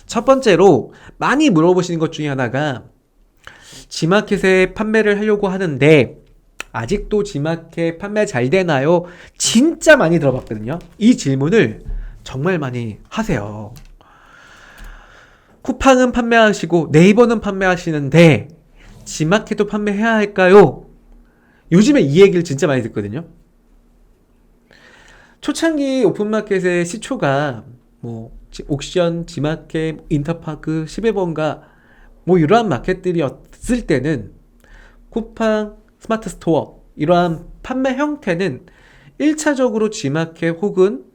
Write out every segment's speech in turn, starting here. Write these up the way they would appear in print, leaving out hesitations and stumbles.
첫 번째로 많이 물어보시는 것 중에 하나가 G마켓에 판매를 하려고 하는데 아직도 G마켓 판매 잘 되나요? 진짜 많이 들어봤거든요. 이 질문을 정말 많이 하세요. 쿠팡은 판매하시고 네이버는 판매하시는데 G마켓도 판매해야 할까요? 요즘에 이 얘기를 진짜 많이 듣거든요. 초창기 오픈마켓의 시초가 뭐 옥션, G마켓, 인터파크, 11번가 뭐 이러한 마켓들이었을 때는 쿠팡, 스마트 스토어 이러한 판매 형태는 1차적으로 G마켓 혹은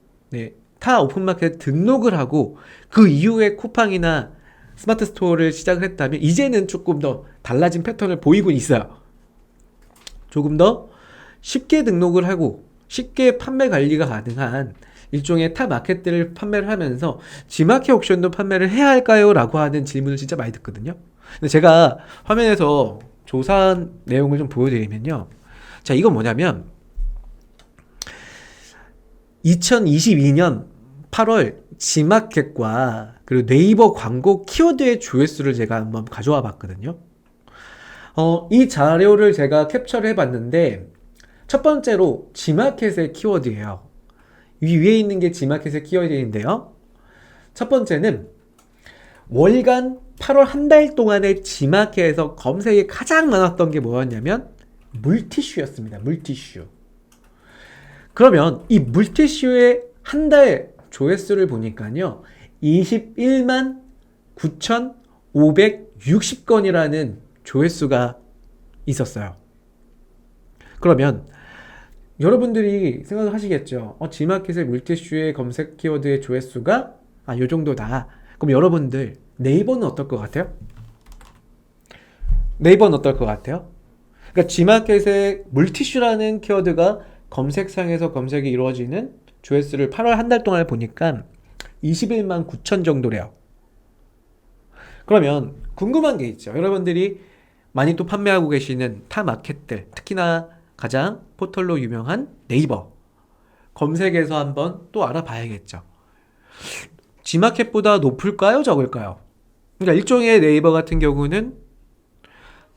타 오픈마켓 등록을 하고 그 이후에 쿠팡이나 스마트 스토어를 시작을 했다면 이제는 조금 더 달라진 패턴을 보이고 있어요. 조금 더 쉽게 등록을 하고 쉽게 판매 관리가 가능한 일종의 타 마켓들을 판매를 하면서 G마켓 옥션도 판매를 해야 할까요? 라고 하는 질문을 진짜 많이 듣거든요. 근데 제가 화면에서 조사한 내용을 좀 보여드리면요. 자, 이건 뭐냐면 2022년 8월 G마켓과 그리고 네이버 광고 키워드의 조회수를 제가 한번 가져와 봤거든요. 이 자료를 제가 캡처를 해봤는데 첫 번째로 G마켓의 키워드예요. 이 위에 있는 게 G마켓의 키워드인데요. 첫 번째는 월간 8월 한 달 동안의 G마켓에서 검색이 가장 많았던 게 뭐였냐면 물티슈였습니다. 물티슈. 그러면 이 물티슈의 한 달 조회수를 보니까요. 21만 9,560건이라는 조회수가 있었어요. 그러면 여러분들이 생각을 하시겠죠. G마켓의 물티슈의 검색 키워드의 조회수가 요 정도다. 그럼 여러분들 네이버는 어떨 것 같아요? 네이버는 어떨 것 같아요? 그러니까 G마켓의 물티슈라는 키워드가 검색상에서 검색이 이루어지는 조회수를 8월 한 달 동안 보니까 21만 9천 정도래요. 그러면 궁금한 게 있죠. 여러분들이 많이 또 판매하고 계시는 타 마켓들, 특히나 가장 포털로 유명한 네이버 검색에서 한번 또 알아봐야겠죠. G마켓보다 높을까요? 적을까요? 그러니까 일종의 네이버 같은 경우는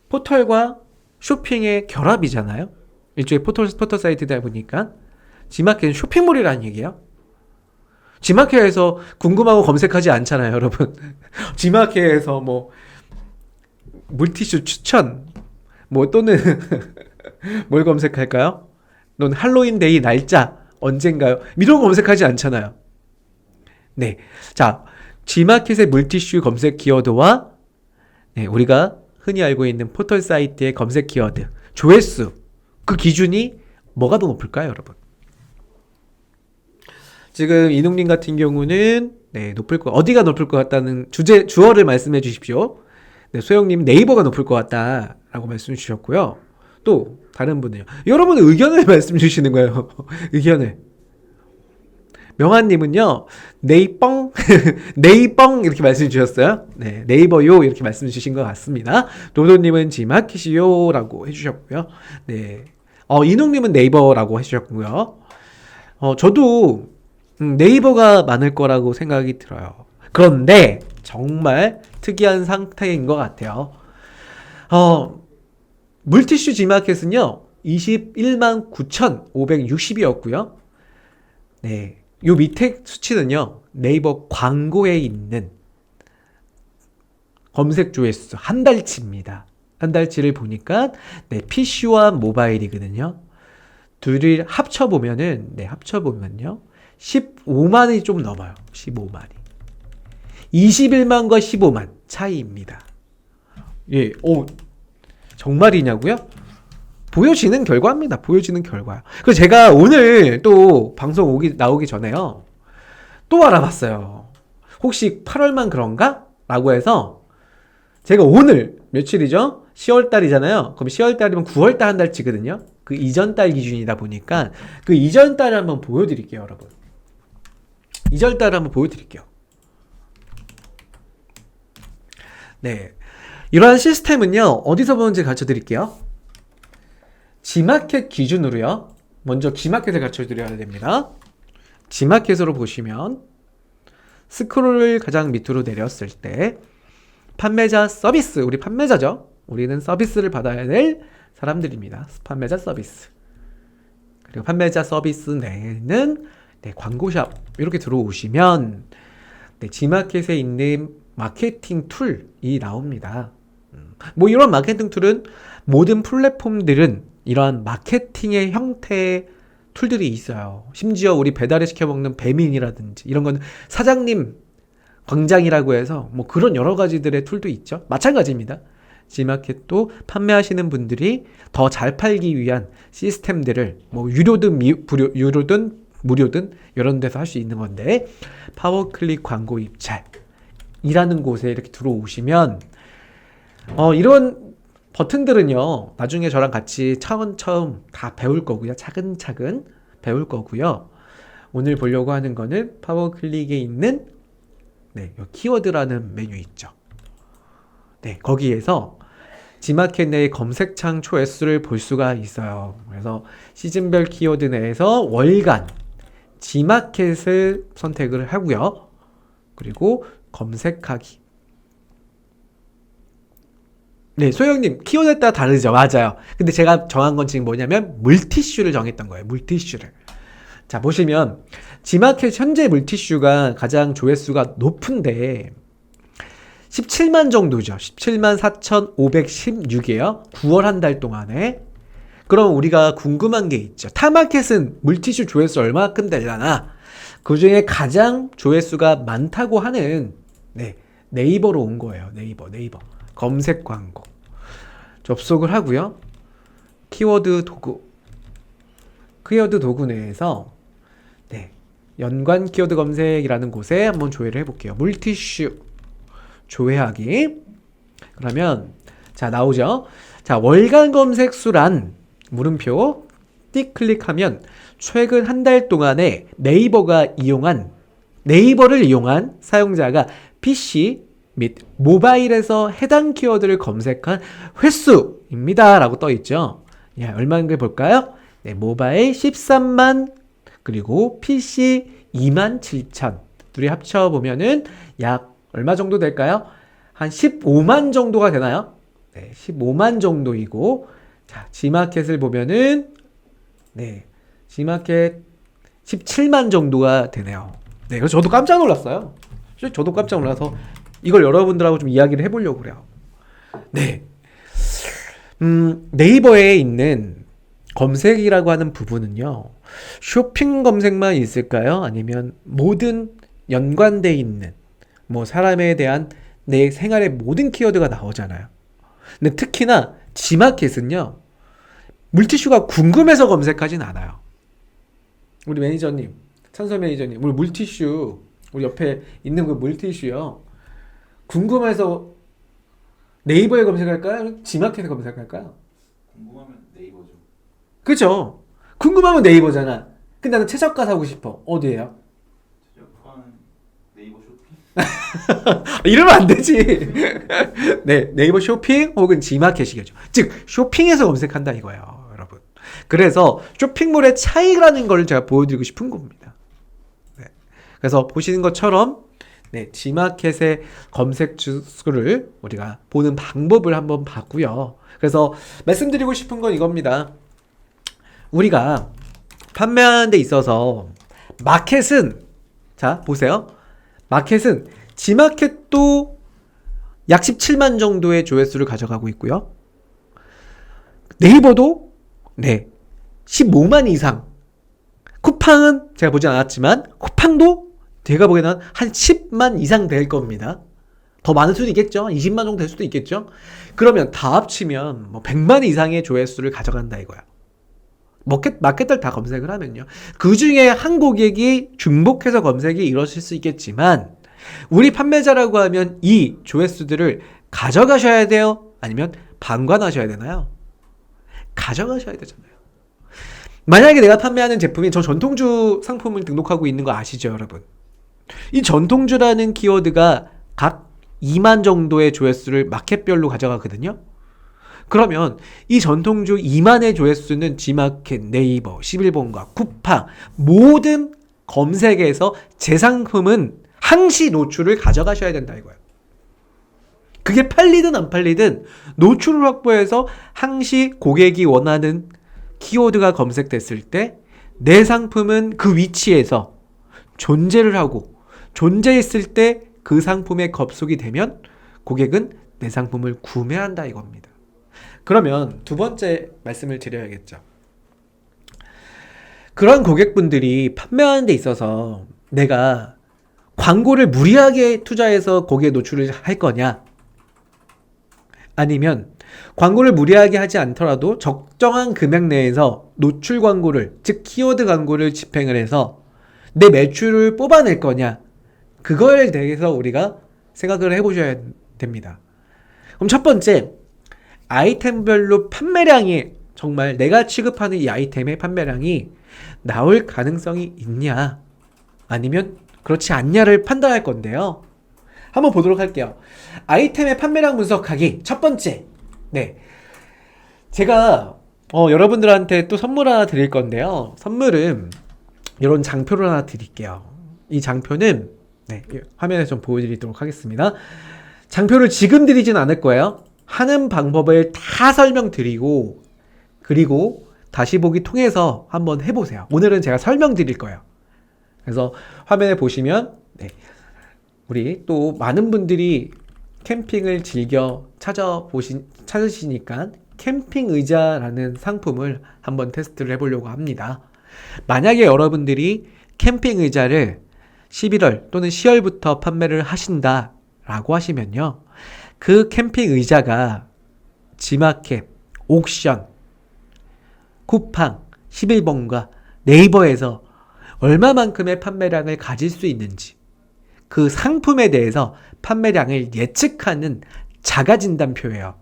포털과 쇼핑의 결합이잖아요. 일종의 포털 사이트다 보니까 G마켓은 쇼핑몰이라는 얘기예요. G마켓에서 궁금하고 검색하지 않잖아요, 여러분. G마켓에서 뭐 물티슈 추천 뭐 또는 뭘 검색할까요? 넌 할로윈 데이 날짜 언젠가요? 이런 거 검색하지 않잖아요. 네, 자 G마켓의 물티슈 검색 키워드와 우리가 흔히 알고 있는 포털 사이트의 검색 키워드 조회수 그 기준이 뭐가 더 높을까요, 여러분? 지금 이농님 같은 경우는 높을 거 어디가 높을 것 같다는 주어를 말씀해 주십시오. 소영님 네이버가 높을 것 같다라고 말씀 주셨고요. 또 다른 분은요. 여러분 의견을 말씀 주시는 거예요. 의견을. 명한님은요. 네이뻥 네이뻥 이렇게 말씀 주셨어요. 네, 네이버요 이렇게 말씀 주신 것 같습니다. 도도님은 G마켓이요라고 해주셨고요. 네, 이농님은 네이버라고 해주셨고요. 저도 네이버가 많을 거라고 생각이 들어요. 그런데 정말 특이한 상태인 것 같아요. 물티슈 G마켓은요 21만 9,560이었고요. 네, 요 밑에 수치는요 네이버 광고에 있는 검색 조회수 한 달치입니다. 한 달치를 보니까 PC와 모바일이거든요. 둘을 합쳐보면요 15만이 좀 넘어요. 15만이 21만과 15만 차이입니다. 예, 정말이냐고요? 보여지는 결과입니다. 보여지는 결과요. 그래서 제가 오늘 또 방송 나오기 전에요. 또 알아봤어요. 혹시 8월만 그런가? 라고 해서 제가 오늘 며칠이죠? 10월달이잖아요. 그럼 10월달이면 9월달 한 달치거든요. 그 이전 달 기준이다 보니까 그 이전 달을 한번 보여드릴게요, 여러분. 이전 달을 한번 보여드릴게요. 네, 이러한 시스템은요 어디서 보는지 가르쳐 드릴게요. G마켓 기준으로요. 먼저 G마켓을 가르쳐 드려야 됩니다. G마켓으로 보시면 스크롤을 가장 밑으로 내렸을 때 판매자 서비스, 우리 판매자죠. 우리는 서비스를 받아야 될 사람들입니다. 판매자 서비스. 그리고 판매자 서비스 내에는 광고샵 이렇게 들어오시면 G마켓에 있는 마케팅 툴이 나옵니다. 뭐 이런 마케팅 툴은 모든 플랫폼들은 이러한 마케팅의 형태의 툴들이 있어요. 심지어 우리 배달을 시켜 먹는 배민이라든지 이런 거는 사장님 광장이라고 해서 뭐 그런 여러 가지들의 툴도 있죠. 마찬가지입니다. G마켓도 판매하시는 분들이 더 잘 팔기 위한 시스템들을 뭐 유료든 무료든 이런 데서 할 수 있는 건데, 파워클릭 광고 입찰이라는 곳에 이렇게 들어오시면 이런 버튼들은요 나중에 저랑 같이 차원처음 다 배울 거고요. 차근차근 배울 거고요. 오늘 보려고 하는 거는 파워클릭에 있는 요 키워드라는 메뉴 있죠. 거기에서 G마켓 내의 검색창 조회수를 볼 수가 있어요. 그래서 시즌별 키워드 내에서 월간 G마켓을 선택을 하고요. 그리고 검색하기. 소영님 키워드에 따라 다르죠. 맞아요. 근데 제가 정한 건 지금 뭐냐면 물티슈를 정했던 거예요. 물티슈를. 자, 보시면 G마켓 현재 물티슈가 가장 조회수가 높은데 17만 정도죠. 17만 4,516이에요. 9월 한 달 동안에. 그럼 우리가 궁금한 게 있죠. 타마켓은 물티슈 조회수 얼마큼 되려나? 그 중에 가장 조회수가 많다고 하는 네이버로 온 거예요. 네이버. 검색 광고. 접속을 하고요. 키워드 도구 내에서 연관 키워드 검색이라는 곳에 한번 조회를 해볼게요. 물티슈 조회하기. 그러면 자 나오죠. 자, 월간 검색 수란 물음표 띡 클릭하면 최근 한 달 동안에 네이버를 이용한 사용자가 PC 및 모바일에서 해당 키워드를 검색한 횟수입니다 라고 떠 있죠. 얼마인가 볼까요? 모바일 13만 그리고 PC 27,000 둘이 합쳐보면은 약 얼마 정도 될까요? 한 15만 정도가 되나요? 15만 정도이고, 자, G마켓을 보면은 G마켓 17만 정도가 되네요. 그래서 저도 깜짝 놀랐어요. 저도 깜짝 놀라서 이걸 여러분들하고 좀 이야기를 해보려고 그래요. 네이버에 있는 검색이라고 하는 부분은요, 쇼핑 검색만 있을까요? 아니면 모든 연관돼 있는 뭐 사람에 대한 내 생활의 모든 키워드가 나오잖아요. 근데 특히나 G마켓은요, 물티슈가 궁금해서 검색하진 않아요. 우리 매니저님, 찬서 매니저님, 우리 물티슈, 우리 옆에 있는 그 물티슈요, 궁금해서 네이버에 검색할까요? G마켓에 검색할까요? 궁금하면 네이버죠. 그죠? 궁금하면 네이버잖아. 근데 나는 최저가 사고 싶어. 어디에요? 최저가는 네이버 쇼핑. 이러면 안 되지. 네이버 쇼핑 혹은 G마켓이겠죠. 즉 쇼핑에서 검색한다 이거예요, 여러분. 그래서 쇼핑몰의 차이라는 걸 제가 보여드리고 싶은 겁니다. 그래서 보시는 것처럼 G마켓의 검색 수를 우리가 보는 방법을 한번 봤고요. 그래서 말씀드리고 싶은 건 이겁니다. 우리가 판매하는 데 있어서 마켓은, 자 보세요, 마켓은 G마켓도 약 17만 정도의 조회수를 가져가고 있고요. 네이버도 15만 이상. 쿠팡은 제가 보지 않았지만 쿠팡도 제가 보기에는 한 10만 이상 될 겁니다. 더 많을 수도 있겠죠. 20만 정도 될 수도 있겠죠. 그러면 다 합치면 뭐 100만 이상의 조회수를 가져간다 이거야. 마켓들 다 검색을 하면요. 그 중에 한 고객이 중복해서 검색이 이루어질 수 있겠지만, 우리 판매자라고 하면 이 조회수들을 가져가셔야 돼요? 아니면 방관하셔야 되나요? 가져가셔야 되잖아요. 만약에 내가 판매하는 제품이 저 전통주 상품을 등록하고 있는 거 아시죠, 여러분? 이 전통주라는 키워드가 각 2만 정도의 조회수를 마켓별로 가져가거든요. 그러면 이 전통주 2만의 조회수는 G마켓, 네이버, 11번가, 쿠팡 모든 검색에서 제 상품은 항시 노출을 가져가셔야 된다 이거예요. 그게 팔리든 안 팔리든 노출을 확보해서 항시 고객이 원하는 키워드가 검색됐을 때 내 상품은 그 위치에서 존재를 하고 존재했을 때 그 상품에 접속이 되면 고객은 내 상품을 구매한다 이겁니다. 그러면 두 번째 말씀을 드려야겠죠. 그런 고객분들이 판매하는 데 있어서 내가 광고를 무리하게 투자해서 거기에 노출을 할 거냐? 아니면 광고를 무리하게 하지 않더라도 적정한 금액 내에서 노출 광고를, 즉 키워드 광고를 집행을 해서 내 매출을 뽑아낼 거냐? 그거에 대해서 우리가 생각을 해보셔야 됩니다. 그럼 첫 번째, 아이템별로 판매량이 정말 내가 취급하는 이 아이템의 판매량이 나올 가능성이 있냐? 아니면 그렇지 않냐를 판단할 건데요. 한번 보도록 할게요. 아이템의 판매량 분석하기. 첫 번째. 네. 제가 여러분들한테 또 선물 하나 드릴 건데요. 선물은 이런 장표를 하나 드릴게요. 이 장표는 네, 화면에 좀 보여드리도록 하겠습니다. 장표를 지금 드리진 않을 거예요. 하는 방법을 다 설명드리고 그리고 다시 보기 통해서 한번 해보세요. 오늘은 제가 설명드릴 거예요. 그래서 화면에 보시면 네, 우리 또 많은 분들이 캠핑을 즐겨 찾으시니까 캠핑 의자라는 상품을 한번 테스트를 해보려고 합니다. 만약에 여러분들이 캠핑 의자를 11월 또는 10월부터 판매를 하신다라고 하시면요. 그 캠핑 의자가 지마켓, 옥션, 쿠팡, 11번가, 네이버에서 얼마만큼의 판매량을 가질 수 있는지 그 상품에 대해서 판매량을 예측하는 자가진단표예요.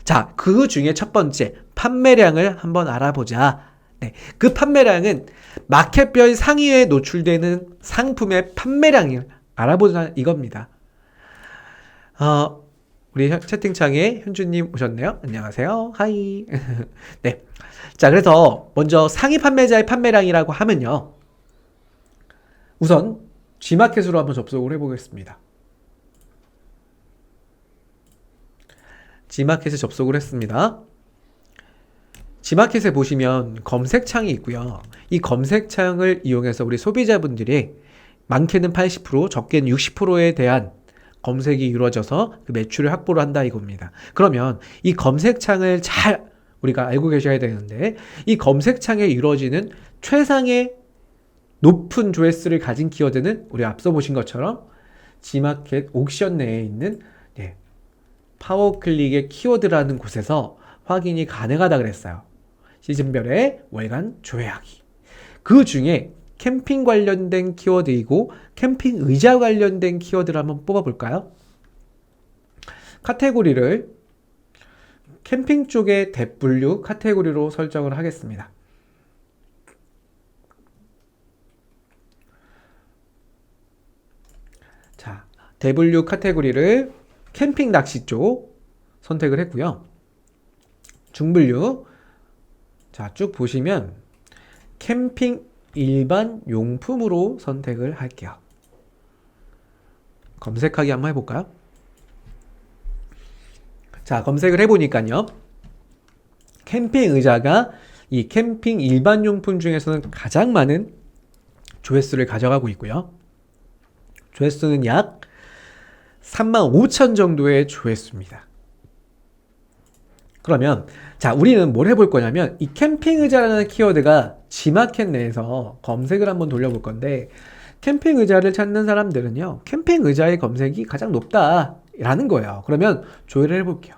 자, 그 중에 첫 번째 판매량을 한번 알아보자. 네, 그 판매량은 마켓별 상위에 노출되는 상품의 판매량을 알아보자 이겁니다. 우리 채팅창에 현주님 오셨네요. 안녕하세요. 하이. 네. 자, 그래서 먼저 상위 판매자의 판매량이라고 하면요. 우선 G마켓으로 한번 접속을 해보겠습니다. G마켓에 접속을 했습니다. G마켓에 보시면 검색창이 있고요. 이 검색창을 이용해서 우리 소비자분들이 많게는 80%, 적게는 60%에 대한 검색이 이루어져서 그 매출을 확보를 한다 이겁니다. 그러면 이 검색창을 잘 우리가 알고 계셔야 되는데 이 검색창에 이루어지는 최상의 높은 조회수를 가진 키워드는 우리 앞서 보신 것처럼 G마켓 옥션 내에 있는 파워클릭의 키워드라는 곳에서 확인이 가능하다 그랬어요. 시즌별의 월간 조회하기. 그 중에 캠핑 관련된 키워드이고 캠핑 의자 관련된 키워드를 한번 뽑아볼까요? 카테고리를 캠핑 쪽의 대분류 카테고리로 설정을 하겠습니다. 자, 대분류 카테고리를 캠핑 낚시 쪽 선택을 했고요. 중분류 자, 쭉 보시면 캠핑 일반 용품으로 선택을 할게요. 검색하기 한번 해볼까요? 자, 검색을 해보니까요. 캠핑 의자가 이 캠핑 일반 용품 중에서는 가장 많은 조회수를 가져가고 있고요. 조회수는 약 35,000 정도의 조회수입니다. 그러면 자, 우리는 뭘 해볼 거냐면 이 캠핑 의자라는 키워드가 G마켓 내에서 검색을 한번 돌려볼 건데 캠핑 의자를 찾는 사람들은요. 캠핑 의자의 검색이 가장 높다라는 거예요. 그러면 조회를 해볼게요.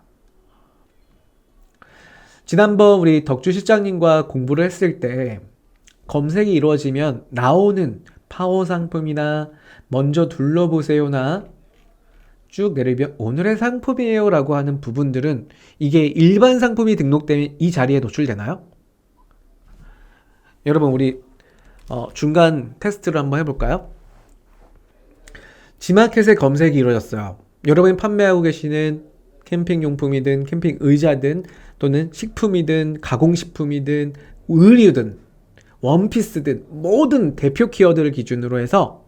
지난번 우리 덕주 실장님과 공부를 했을 때 검색이 이루어지면 나오는 파워 상품이나 먼저 둘러보세요나 쭉 내리면 오늘의 상품이에요 라고 하는 부분들은 이게 일반 상품이 등록되면 이 자리에 노출되나요? 여러분 우리 중간 테스트를 한번 해볼까요? G마켓에 검색이 이루어졌어요. 여러분이 판매하고 계시는 캠핑용품이든 캠핑 의자든 또는 식품이든 가공식품이든 의류든 원피스든 모든 대표 키워드를 기준으로 해서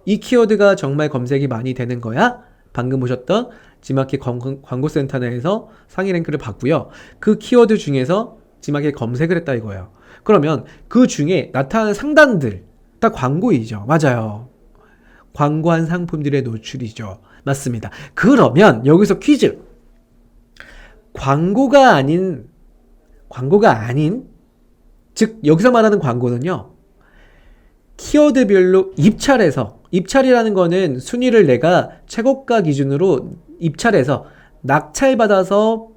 이 키워드가 정말 검색이 많이 되는 거야? 방금 보셨던 지마켓 광고센터 내에서 상위 랭크를 봤고요. 그 키워드 중에서 지마켓 검색을 했다 이거예요. 그러면 그 중에 나타나는 상단들 다 광고이죠. 맞아요. 광고한 상품들의 노출이죠. 맞습니다. 그러면 여기서 퀴즈. 광고가 아닌 즉 여기서 말하는 광고는요. 키워드별로 입찰이라는 거는 순위를 내가 최고가 기준으로 입찰해서 낙찰받아서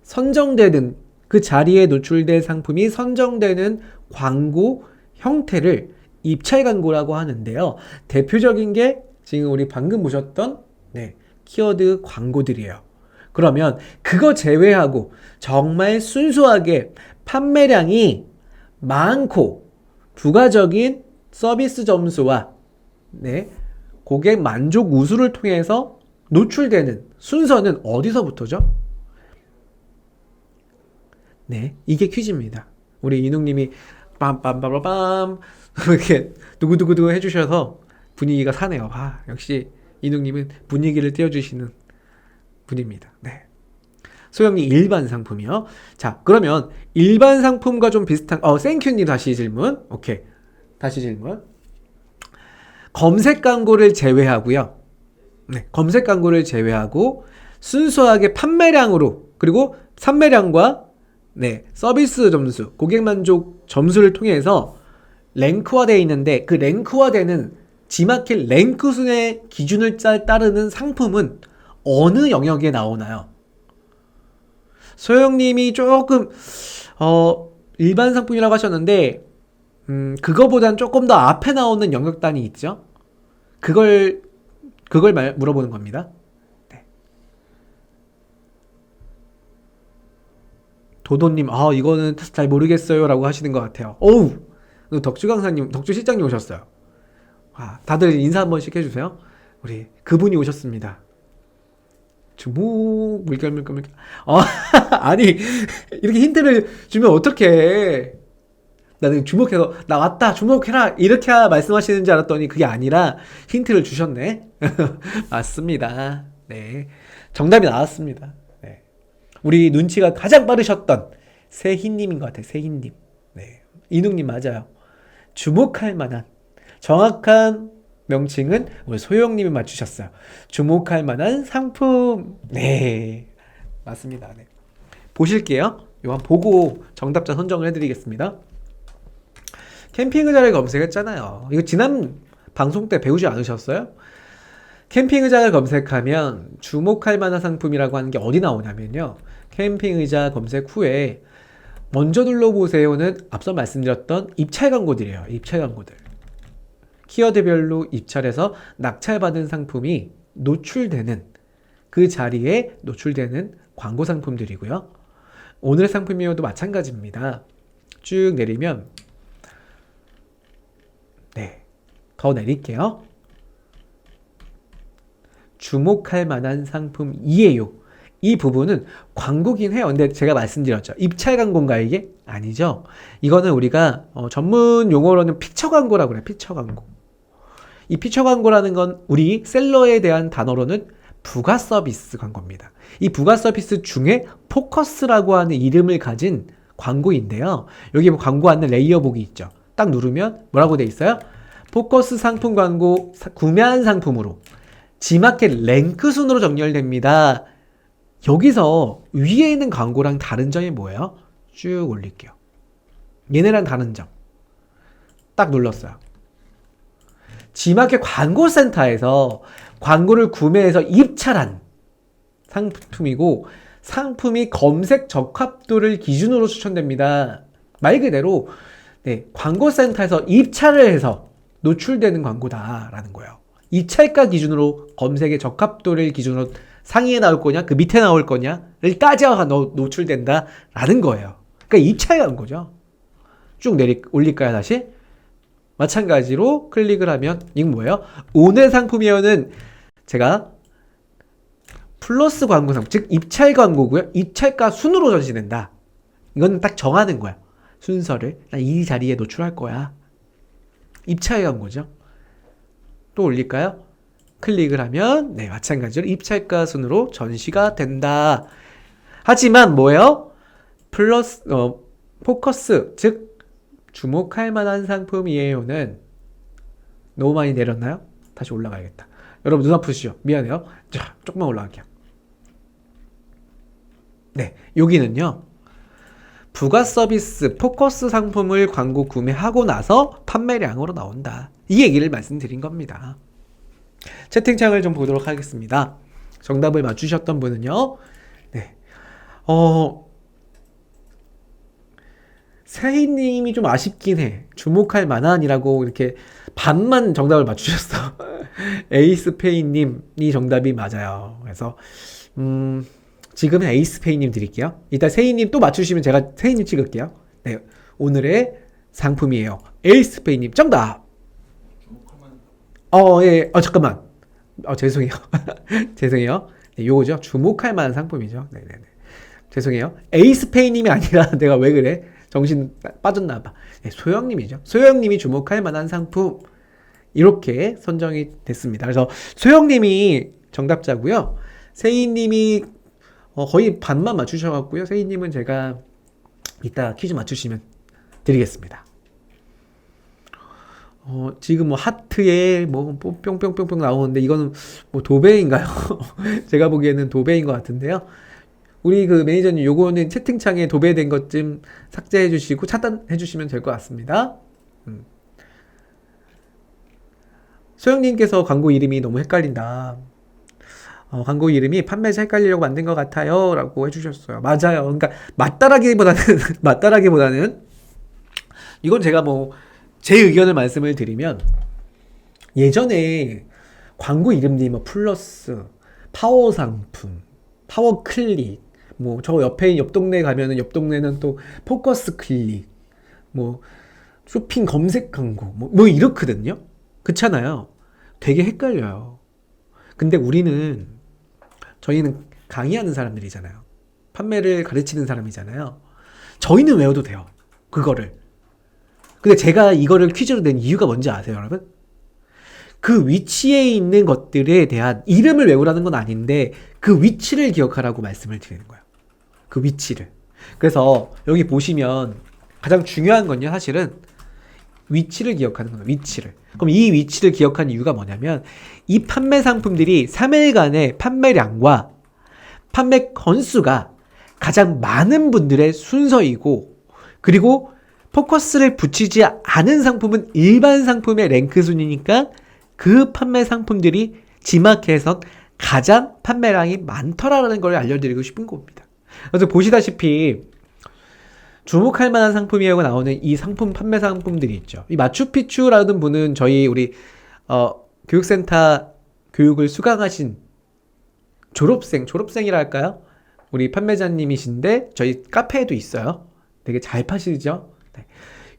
선정되는 그 자리에 노출된 상품이 선정되는 광고 형태를 입찰 광고라고 하는데요. 대표적인 게 지금 우리 방금 보셨던 키워드 광고들이에요. 그러면 그거 제외하고 정말 순수하게 판매량이 많고 부가적인 서비스 점수와 고객 만족 우수를 통해서 노출되는 순서는 어디서부터죠? 이게 퀴즈입니다. 우리 이능님이 빰빰빰빰빰 이렇게 두구두구두구 해주셔서 분위기가 사네요. 역시 이능님은 분위기를 띄워주시는 분입니다. 소영님 일반 상품이요. 자, 그러면 일반 상품과 좀 비슷한 땡큐님 다시 질문. 오케이. 다시 질문. 검색 광고를 제외하고요. 검색 광고를 제외하고 순수하게 판매량으로 그리고 판매량과 서비스 점수, 고객 만족 점수를 통해서 랭크화되어 있는데 그 랭크화되는 지마켓 랭크 순의 기준을 따르는 상품은 어느 영역에 나오나요? 소영님이 조금 일반 상품이라고 하셨는데 그거보단 조금 더 앞에 나오는 영역단이 있죠? 그걸 물어보는 겁니다. 도도님, 이거는 잘 모르겠어요 라고 하시는 것 같아요. 덕주 강사님, 덕주 실장님 오셨어요. 다들 인사 한 번씩 해주세요. 우리 그분이 오셨습니다. 주목 물결 아니 이렇게 힌트를 주면 어떡해. 나는 주목해서 나 왔다 주목해라 이렇게 말씀하시는 줄 알았더니 그게 아니라 힌트를 주셨네. 맞습니다. 정답이 나왔습니다. 우리 눈치가 가장 빠르셨던 세희님인 것 같아요. 세희님. 이능님 맞아요. 주목할 만한 정확한 명칭은 우리 소영님이 맞추셨어요. 주목할 만한 상품. 맞습니다. 보실게요. 이거 보고 정답자 선정을 해드리겠습니다. 캠핑 의자를 검색했잖아요. 이거 지난 방송 때 배우지 않으셨어요? 캠핑 의자를 검색하면 주목할 만한 상품이라고 하는 게 어디 나오냐면요. 캠핑 의자 검색 후에 먼저 눌러보세요는 앞서 말씀드렸던 입찰 광고들이에요. 입찰 광고들. 키워드별로 입찰해서 낙찰받은 상품이 노출되는 그 자리에 노출되는 광고 상품들이고요. 오늘 상품이어도 마찬가지입니다. 쭉 내리면 더 내릴게요. 주목할 만한 상품이에요. 이 부분은 광고긴 해요. 근데 제가 말씀드렸죠. 입찰 광고인가 이게? 아니죠. 이거는 우리가 전문 용어로는 피처 광고라고 그래요. 피처 광고. 이 피처 광고라는 건 우리 셀러에 대한 단어로는 부가 서비스 광고입니다. 이 부가 서비스 중에 포커스라고 하는 이름을 가진 광고인데요. 여기 광고 안내 레이어 보기 있죠. 딱 누르면 뭐라고 돼 있어요? 포커스 상품 광고 구매한 상품으로 지마켓 랭크 순으로 정렬됩니다. 여기서 위에 있는 광고랑 다른 점이 뭐예요? 쭉 올릴게요. 얘네랑 다른 점. 딱 눌렀어요. 지마켓 광고센터에서 광고를 구매해서 입찰한 상품이고 상품이 검색 적합도를 기준으로 추천됩니다. 말 그대로 광고센터에서 입찰을 해서 노출되는 광고다라는 거예요. 입찰가 기준으로 검색의 적합도를 기준으로 상위에 나올 거냐 그 밑에 나올 거냐를 따져서 노출된다라는 거예요. 그러니까 입찰 광고죠. 쭉 올릴까요 다시? 마찬가지로 클릭을 하면 이건 뭐예요? 오늘 상품이어는 제가 플러스 광고 상품, 즉 입찰 광고고요. 입찰가 순으로 전시된다. 이건 딱 정하는 거야. 순서를 난 이 자리에 노출할 거야. 입찰 광고죠. 또 올릴까요? 클릭을 하면 네, 마찬가지로 입찰가 순으로 전시가 된다. 하지만 뭐예요? 플러스 포커스 즉 주목할 만한 상품이에요는 너무 많이 내렸나요? 다시 올라가야겠다. 여러분 눈 아프시죠? 미안해요. 자, 조금만 올라갈게요. 네, 여기는요. 부가 서비스 포커스 상품을 광고 구매하고 나서 판매량으로 나온다. 이 얘기를 말씀드린 겁니다. 채팅창을 좀 보도록 하겠습니다. 정답을 맞추셨던 분은요. 네. 세희님이 좀 아쉽긴 해. 주목할 만한이라고 이렇게 반만 정답을 맞추셨어. 에이스페이님이 정답이 맞아요. 그래서 지금은 에이스페이님 드릴게요. 이따 세희님 또 맞추시면 제가 세희님 찍을게요. 네, 오늘의 상품이에요. 에이스페이님 정답. 예. 잠깐만. 죄송해요. 죄송해요. 네, 요거죠. 주목할 만한 상품이죠. 네네네. 죄송해요. 에이스페이님이 아니라 내가 왜 그래? 정신 빠졌나봐. 네, 소영님이죠. 소영님이 주목할 만한 상품. 이렇게 선정이 됐습니다. 그래서 소영님이 정답자고요. 세희님이 거의 반만 맞추셔갖고요. 세희님은 제가 이따 퀴즈 맞추시면 드리겠습니다. 지금 뭐 하트에 뭐 뿅뿅뿅뿅 나오는데 이거는 뭐 도배인가요? 제가 보기에는 도배인 것 같은데요. 우리 그 매니저님 요거는 채팅창에 도배된 것 좀 삭제해 주시고 차단해 주시면 될 것 같습니다. 소영님께서 광고 이름이 너무 헷갈린다. 광고 이름이 판매자 헷갈리려고 만든 것 같아요 라고 해주셨어요. 맞아요. 그러니까 맞다라기보다는 이건 제가 뭐 제 의견을 말씀을 드리면 예전에 광고 이름들이 뭐 플러스, 파워 상품, 파워 클릭, 뭐 저 옆에 옆 동네 가면은 옆 동네는 또 포커스 클릭, 뭐 쇼핑 검색 광고, 뭐 이렇거든요. 그렇잖아요. 되게 헷갈려요. 근데 저희는 강의하는 사람들이잖아요. 판매를 가르치는 사람이잖아요. 저희는 외워도 돼요. 그거를. 근데 제가 이거를 퀴즈로 낸 이유가 뭔지 아세요, 여러분? 그 위치에 있는 것들에 대한 이름을 외우라는 건 아닌데 그 위치를 기억하라고 말씀을 드리는 거예요. 그 위치를. 그래서 여기 보시면 가장 중요한 건요, 사실은 위치를 기억하는 거예요. 위치를. 그럼 이 위치를 기억한 이유가 뭐냐면 이 판매 상품들이 3일간의 판매량과 판매 건수가 가장 많은 분들의 순서이고 그리고 포커스를 붙이지 않은 상품은 일반 상품의 랭크 순위니까 그 판매 상품들이 G마켓에선 가장 판매량이 많더라라는 걸 알려드리고 싶은 겁니다. 그래서 보시다시피 주목할 만한 상품이라고 나오는 이 상품 판매 상품들이 있죠. 이 마추픽추라는 분은 저희 우리 교육센터 교육을 수강하신 졸업생이라 할까요? 우리 판매자님이신데 저희 카페에도 있어요. 되게 잘 파시죠? 네.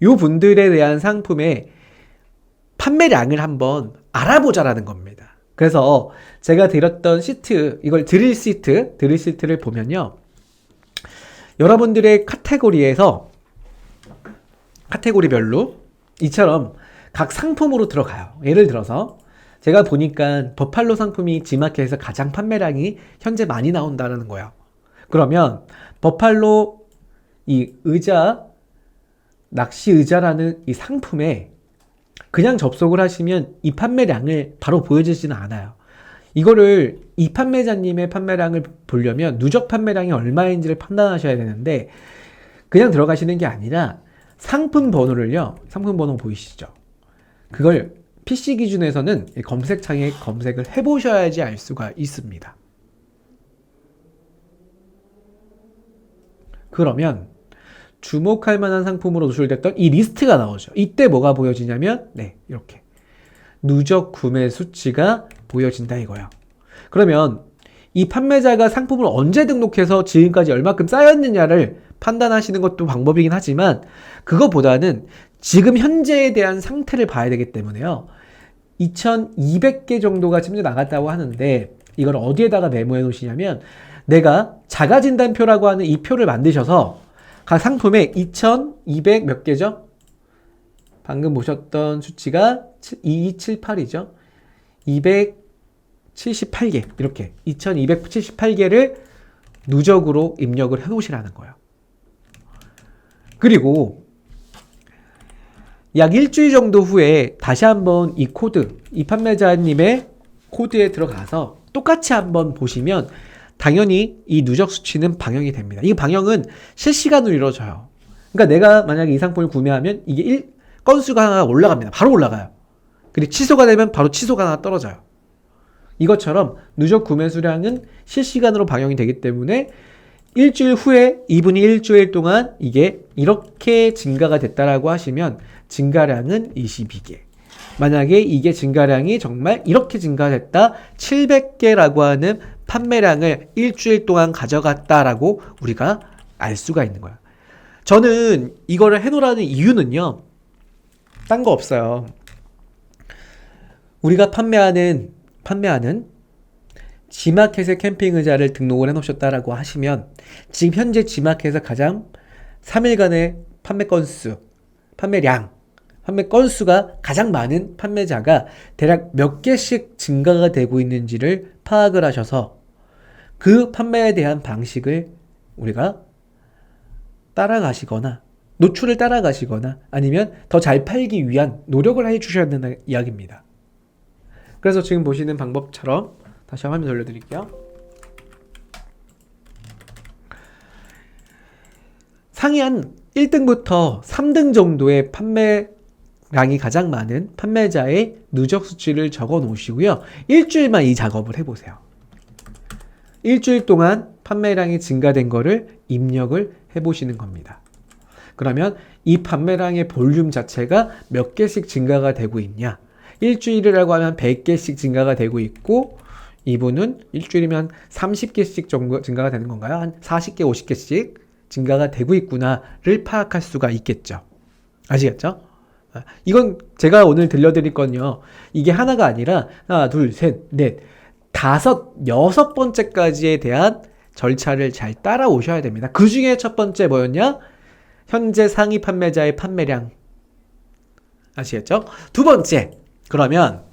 요 분들에 대한 상품의 판매량을 한번 알아보자라는 겁니다. 그래서 제가 드렸던 시트, 이걸 드릴 시트를 보면요. 여러분들의 카테고리별로 이처럼 각 상품으로 들어가요. 예를 들어서 제가 보니까 버팔로 상품이 G마켓에서 가장 판매량이 현재 많이 나온다는 거예요. 그러면 버팔로 이 낚시 의자라는 이 상품에 그냥 접속을 하시면 이 판매량을 바로 보여주지는 않아요. 이거를 이 판매자님의 판매량을 보려면 누적 판매량이 얼마인지를 판단하셔야 되는데 그냥 들어가시는 게 아니라 상품 번호를요. 상품 번호 보이시죠? 그걸 PC 기준에서는 검색창에 검색을 해보셔야지 알 수가 있습니다. 그러면 주목할 만한 상품으로 노출됐던 이 리스트가 나오죠. 이때 뭐가 보여지냐면 이렇게 누적 구매 수치가 보여진다 이거예요. 그러면 이 판매자가 상품을 언제 등록해서 지금까지 얼마큼 쌓였느냐를 판단하시는 것도 방법이긴 하지만 그거보다는 지금 현재에 대한 상태를 봐야 되기 때문에요. 2200개 정도가 침대 나갔다고 하는데 이걸 어디에다가 메모해 놓으시냐면 내가 자가진단표라고 하는 이 표를 만드셔서 각 상품에 2200 몇 개죠? 방금 보셨던 수치가 2278이죠? 2278개 이렇게 2278개를 누적으로 입력을 해 놓으시라는 거예요. 그리고 약 일주일 정도 후에 다시 한번 이 코드, 이 판매자님의 코드에 들어가서 똑같이 한번 보시면 당연히 이 누적 수치는 반영이 됩니다. 이 반영은 실시간으로 이루어져요. 그러니까 내가 만약에 이 상품을 구매하면 이게 건수가 하나 올라갑니다. 바로 올라가요. 그리고 취소가 되면 바로 취소가 하나 떨어져요. 이것처럼 누적 구매 수량은 실시간으로 반영이 되기 때문에 일주일 후에 이분이 일주일 동안 이게 이렇게 증가가 됐다라고 하시면 증가량은 22개. 만약에 이게 증가량이 정말 이렇게 증가됐다 700개라고 하는 판매량을 일주일 동안 가져갔다라고 우리가 알 수가 있는 거야. 저는 이거를 해놓으라는 이유는요, 딴 거 없어요. 우리가 판매하는 G마켓에 캠핑 의자를 등록을 해놓으셨다라고 하시면 지금 현재 G마켓에서 가장 3일간의 판매 건수가 가장 많은 판매자가 대략 몇 개씩 증가가 되고 있는지를 파악을 하셔서 그 판매에 대한 방식을 우리가 따라가시거나 노출을 따라가시거나 아니면 더 잘 팔기 위한 노력을 해 주셔야 된다는 이야기입니다. 그래서 지금 보시는 방법처럼 다시 화면 돌려드릴게요. 상위 한 1등부터 3등 정도의 판매량이 가장 많은 판매자의 누적 수치를 적어 놓으시고요. 일주일만 이 작업을 해보세요. 일주일 동안 판매량이 증가된 거를 입력을 해보시는 겁니다. 그러면 이 판매량의 볼륨 자체가 몇 개씩 증가가 되고 있냐? 일주일이라고 하면 100개씩 증가가 되고 있고 이분은 일주일이면 30개씩 정도 증가가 되는 건가요? 한 40개, 50개씩 증가가 되고 있구나를 파악할 수가 있겠죠. 아시겠죠? 이건 제가 오늘 들려드릴 건요. 이게 하나가 아니라 하나, 둘, 셋, 넷, 다섯, 여섯 번째까지에 대한 절차를 잘 따라오셔야 됩니다. 그 중에 첫 번째 뭐였냐? 현재 상위 판매자의 판매량. 아시겠죠? 두 번째, 그러면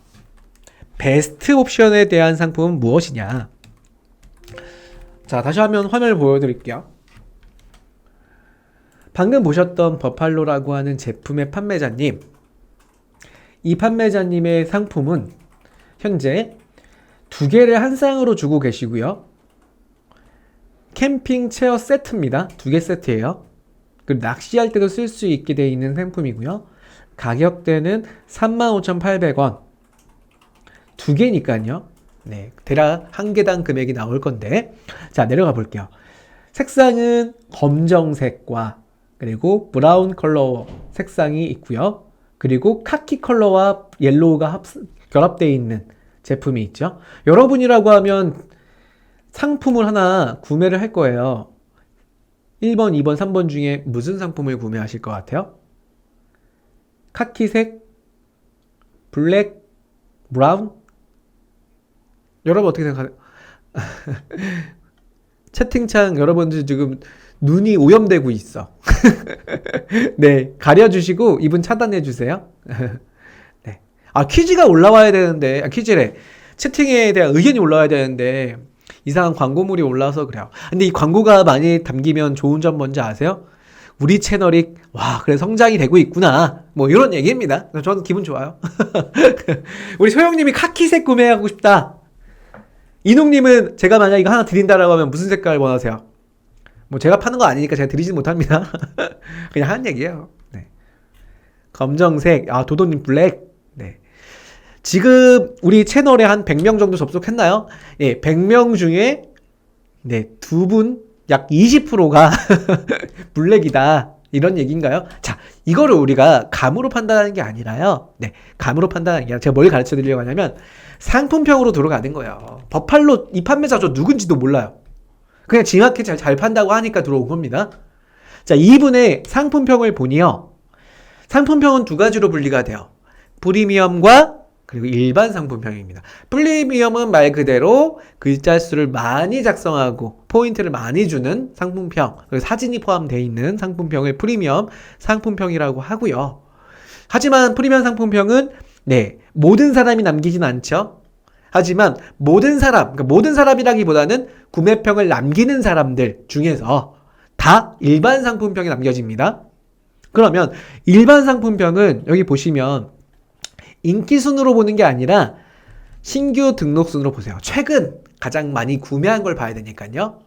베스트 옵션에 대한 상품은 무엇이냐? 자, 다시 화면을 보여드릴게요. 방금 보셨던 버팔로라고 하는 제품의 판매자님, 이 판매자님의 상품은 현재 2개를 한 쌍으로 주고 계시고요. 캠핑 체어 세트입니다. 2개 세트예요. 그리고 낚시할 때도 쓸 수 있게 되어 있는 상품이고요. 가격대는 35,800원. 2개니까요. 네, 대략 한 개당 금액이 나올 건데, 자, 내려가 볼게요. 색상은 검정색과 그리고 브라운 컬러 색상이 있고요. 그리고 카키 컬러와 옐로우가 결합되어 있는 제품이 있죠. 여러분이라고 하면 상품을 하나 구매를 할 거예요. 1번, 2번, 3번 중에 무슨 상품을 구매하실 것 같아요? 카키색, 블랙, 브라운? 여러분 어떻게 생각하세요? 채팅창 여러분들 지금 눈이 오염되고 있어. 네, 가려주시고 이분 차단해주세요. 네. 아, 퀴즈가 올라와야 되는데, 퀴즈래. 채팅에 대한 의견이 올라와야 되는데 이상한 광고물이 올라와서 그래요. 근데 이 광고가 많이 담기면 좋은 점 뭔지 아세요? 우리 채널이 그래 성장이 되고 있구나 뭐 이런 얘기입니다. 저는 기분 좋아요. 우리 소영님이 카키색 구매하고 싶다. 이농님은 제가 만약 이거 하나 드린다라고 하면 무슨 색깔 원하세요? 뭐 제가 파는 거 아니니까 제가 드리진 못합니다. 그냥 하는 얘기예요. 네. 검정색, 도도님 블랙. 네. 지금 우리 채널에 한 100명 정도 접속했나요? 예, 100명 중에 네, 2분, 약 20%가 블랙이다. 이런 얘기인가요? 자, 이거를 우리가 감으로 판단하는 게 아니라요. 네, 감으로 판단하는 게 아니라 제가 뭘 가르쳐 드리려고 하냐면 상품평으로 들어가는 거예요. 버팔로 이 판매자 저 누군지도 몰라요. 그냥 G마켓 잘 판다고 하니까 들어온 겁니다. 자, 이분의 상품평을 보니요. 상품평은 두 가지로 분리가 돼요. 프리미엄과 그리고 일반 상품평입니다. 프리미엄은 말 그대로 글자 수를 많이 작성하고 포인트를 많이 주는 상품평, 그리고 사진이 포함되어 있는 상품평을 프리미엄 상품평이라고 하고요. 하지만 프리미엄 상품평은 네, 모든 사람이 남기진 않죠. 하지만 모든 사람, 그러니까 모든 사람이라기보다는 구매평을 남기는 사람들 중에서 다 일반 상품평이 남겨집니다. 그러면 일반 상품평은 여기 보시면 인기 순으로 보는 게 아니라 신규 등록 순으로 보세요. 최근 가장 많이 구매한 걸 봐야 되니까요.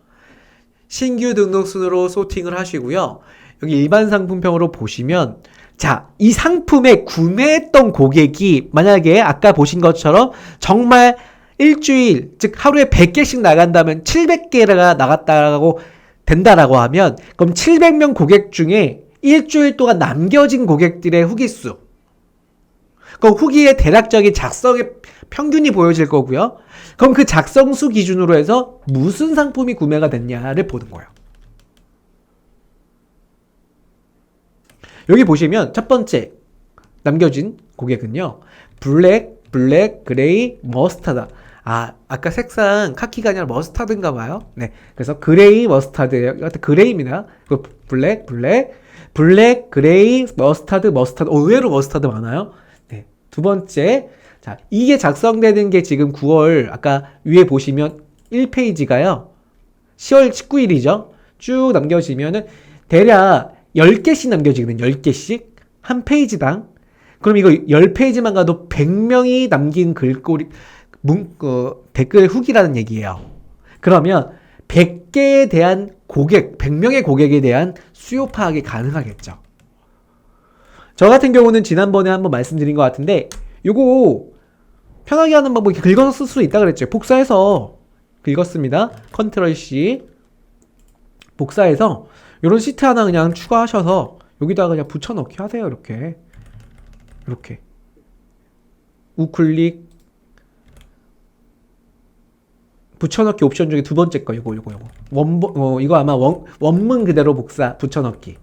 신규 등록 순으로 소팅을 하시고요. 여기 일반 상품평으로 보시면 자, 이 상품에 구매했던 고객이 만약에 아까 보신 것처럼 정말 일주일, 즉 하루에 100개씩 나간다면 700개가 나갔다고 된다라고 하면 그럼 700명 고객 중에 일주일 동안 남겨진 고객들의 후기 수, 그럼 후기의 대략적인 작성의 평균이 보여질 거고요. 그럼 그 작성 수 기준으로 해서 무슨 상품이 구매가 됐냐를 보는 거예요. 여기 보시면 첫 번째 남겨진 고객은요. 블랙, 그레이, 머스타드. 아까 색상 카키가 아니라 머스타드인가 봐요. 네. 그래서 그레이, 머스타드예요. 그레이입니다. 블랙, 그레이, 머스타드. 의외로 머스타드 많아요. 네. 두 번째. 자, 이게 작성되는 게 지금 9월, 아까 위에 보시면 1페이지가요. 10월 19일이죠. 쭉 남겨지면은 대략 10개씩 남겨지거든요. 10개씩. 한 페이지당. 그럼 이거 10페이지만 가도 100명이 남긴 글꼴이, 댓글 후기라는 얘기예요. 그러면 100개에 대한 고객, 100명의 고객에 대한 수요 파악이 가능하겠죠. 저 같은 경우는 지난번에 한번 말씀드린 것 같은데, 요거 편하게 하는 방법, 이렇게 긁어서 쓸 수 있다 그랬죠. 복사해서 긁었습니다. 컨트롤 C. 복사해서 요런 시트 하나 그냥 추가하셔서 여기다가 그냥 붙여넣기 하세요. 이렇게 우클릭 붙여넣기 옵션 중에 두 번째 거 이거 이거 아마 원문 그대로 복사 붙여넣기,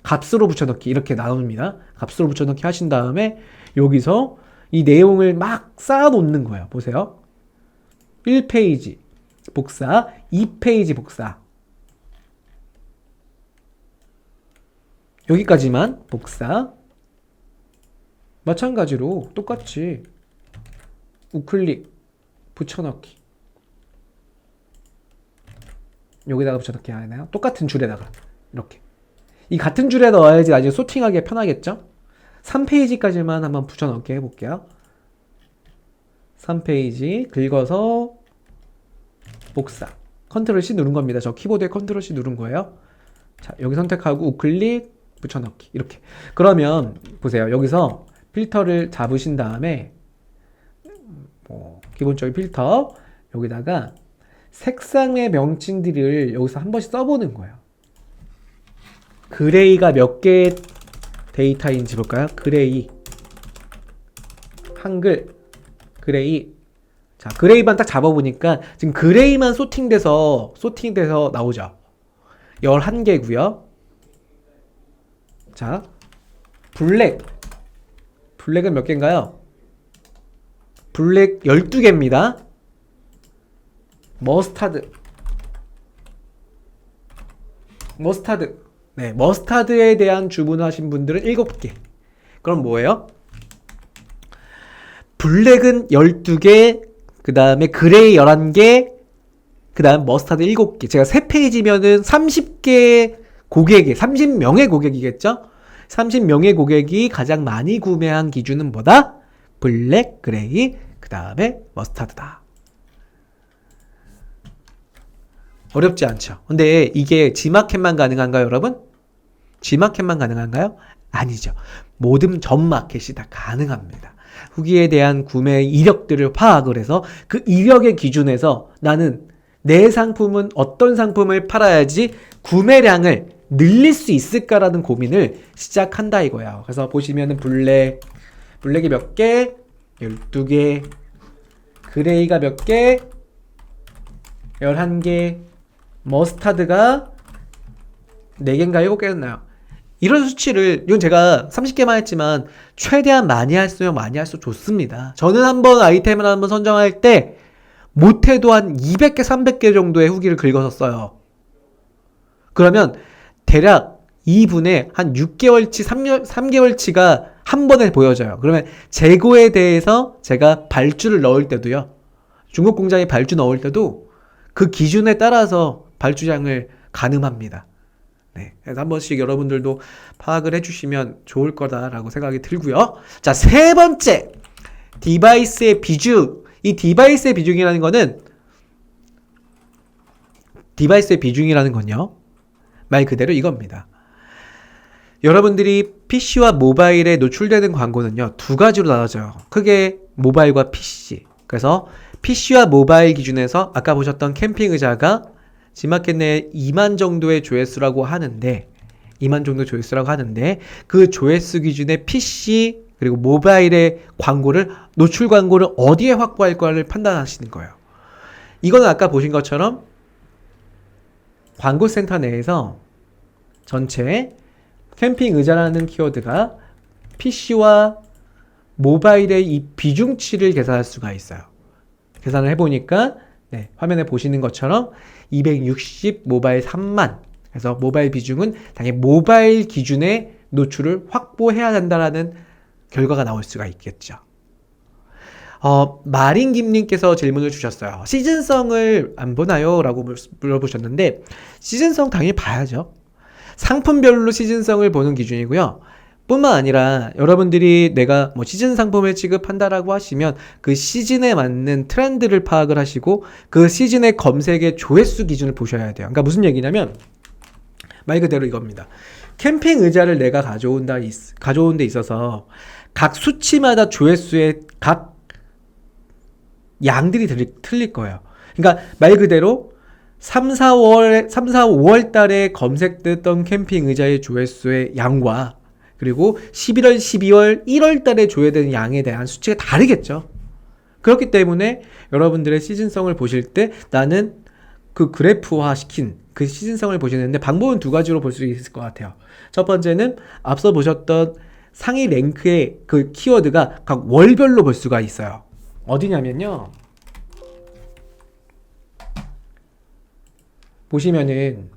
값으로 붙여넣기 이렇게 나옵니다. 값으로 붙여넣기 하신 다음에 여기서 이 내용을 막 쌓아 놓는 거예요. 보세요. 1페이지 복사, 2페이지 복사, 여기까지만 복사. 마찬가지로 똑같이 우클릭 붙여넣기, 여기다가 붙여넣기 하나요? 똑같은 줄에다가 이렇게 이 같은 줄에 넣어야지 나중에 소팅하기 편하겠죠? 3페이지까지만 한번 붙여넣기 해볼게요. 3페이지 긁어서 복사, 컨트롤 C 누른 겁니다. 저 키보드에 컨트롤 C 누른 거예요. 자, 여기 선택하고 우클릭 붙여넣기 이렇게. 그러면 보세요. 여기서 필터를 잡으신 다음에 기본적인 필터 여기다가 색상의 명칭들을 여기서 한 번씩 써보는 거예요. 그레이가 몇 개의 데이터인지 볼까요? 그레이 한글 그레이. 자, 그레이만 딱 잡아보니까 지금 그레이만 소팅돼서 나오죠. 11개고요. 자, 블랙은 몇 개인가요? 블랙 12개입니다. 머스타드. 네, 머스타드에 대한 주문하신 분들은 7개. 그럼 뭐예요? 블랙은 12개, 그 다음에 그레이 11개, 그 다음 머스타드 7개. 제가 3페이지면은 30개 고객이, 30명의 고객이겠죠? 30명의 고객이 가장 많이 구매한 기준은 뭐다? 블랙, 그레이, 그 다음에 머스타드다. 어렵지 않죠? 근데 이게 G마켓만 가능한가요, 여러분? G마켓만 가능한가요? 아니죠. 모든 전 마켓이 다 가능합니다. 후기에 대한 구매 이력들을 파악을 해서 그 이력의 기준에서 나는 내 상품은 어떤 상품을 팔아야지 구매량을 늘릴 수 있을까라는 고민을 시작한다 이거야. 그래서 보시면은 블랙이 몇 개? 12개. 그레이가 몇 개? 11개. 머스타드가 4개인가 7개였나요? 이런 수치를, 이건 제가 30개만 했지만 최대한 많이 할수록 많이 할수록 좋습니다. 저는 한번 아이템을 한번 선정할 때 못해도 한 200개, 300개 정도의 후기를 긁어서 써요. 그러면 대략 2분에 한 6개월치, 3개월치가 한 번에 보여져요. 그러면 재고에 대해서 제가 발주를 넣을 때도요, 중국 공장에 발주 넣을 때도 그 기준에 따라서 발주량을 가늠합니다. 네, 그래서 한 번씩 여러분들도 파악을 해주시면 좋을 거다라고 생각이 들고요. 자, 세 번째, 디바이스의 비중. 이 디바이스의 비중이라는 거는 말 그대로 이겁니다. 여러분들이 PC와 모바일에 노출되는 광고는요, 두 가지로 나눠져요. 크게 모바일과 PC. 그래서 PC와 모바일 기준에서 아까 보셨던 캠핑 의자가 G마켓 내에 2만 정도의 조회수라고 하는데, 그 조회수 기준의 PC 그리고 모바일의 광고를, 노출 광고를 어디에 확보할 거를 판단하시는 거예요. 이거는 아까 보신 것처럼 광고 센터 내에서 전체 캠핑 의자라는 키워드가 PC와 모바일의 이 비중치를 계산할 수가 있어요. 계산을 해보니까 네, 화면에 보시는 것처럼 260 모바일 3만. 그래서 모바일 비중은 당연히 모바일 기준의 노출을 확보해야 된다라는 결과가 나올 수가 있겠죠. 마린김님께서 질문을 주셨어요. 시즌성을 안 보나요? 라고 물어보셨는데, 시즌성 당연히 봐야죠. 상품별로 시즌성을 보는 기준이고요. 뿐만 아니라 여러분들이 내가 뭐 시즌 상품을 취급한다라고 하시면 그 시즌에 맞는 트렌드를 파악을 하시고 그 시즌의 검색의 조회수 기준을 보셔야 돼요. 그러니까 무슨 얘기냐면 말 그대로 이겁니다. 캠핑 의자를 내가 가져온 데 있어서 각 수치마다 조회수의 각 양들이 틀릴 거예요. 그러니까 말 그대로 3, 4, 5월 달에 검색됐던 캠핑 의자의 조회수의 양과 그리고 11월, 12월, 1월 달에 조회되는 양에 대한 수치가 다르겠죠. 그렇기 때문에 여러분들의 시즌성을 보실 때 나는 그 그래프화 시킨 그 시즌성을 보시는데 방법은 두 가지로 볼 수 있을 것 같아요. 첫 번째는 앞서 보셨던 상위 랭크의 그 키워드가 각 월별로 볼 수가 있어요. 어디냐면요. 보시면은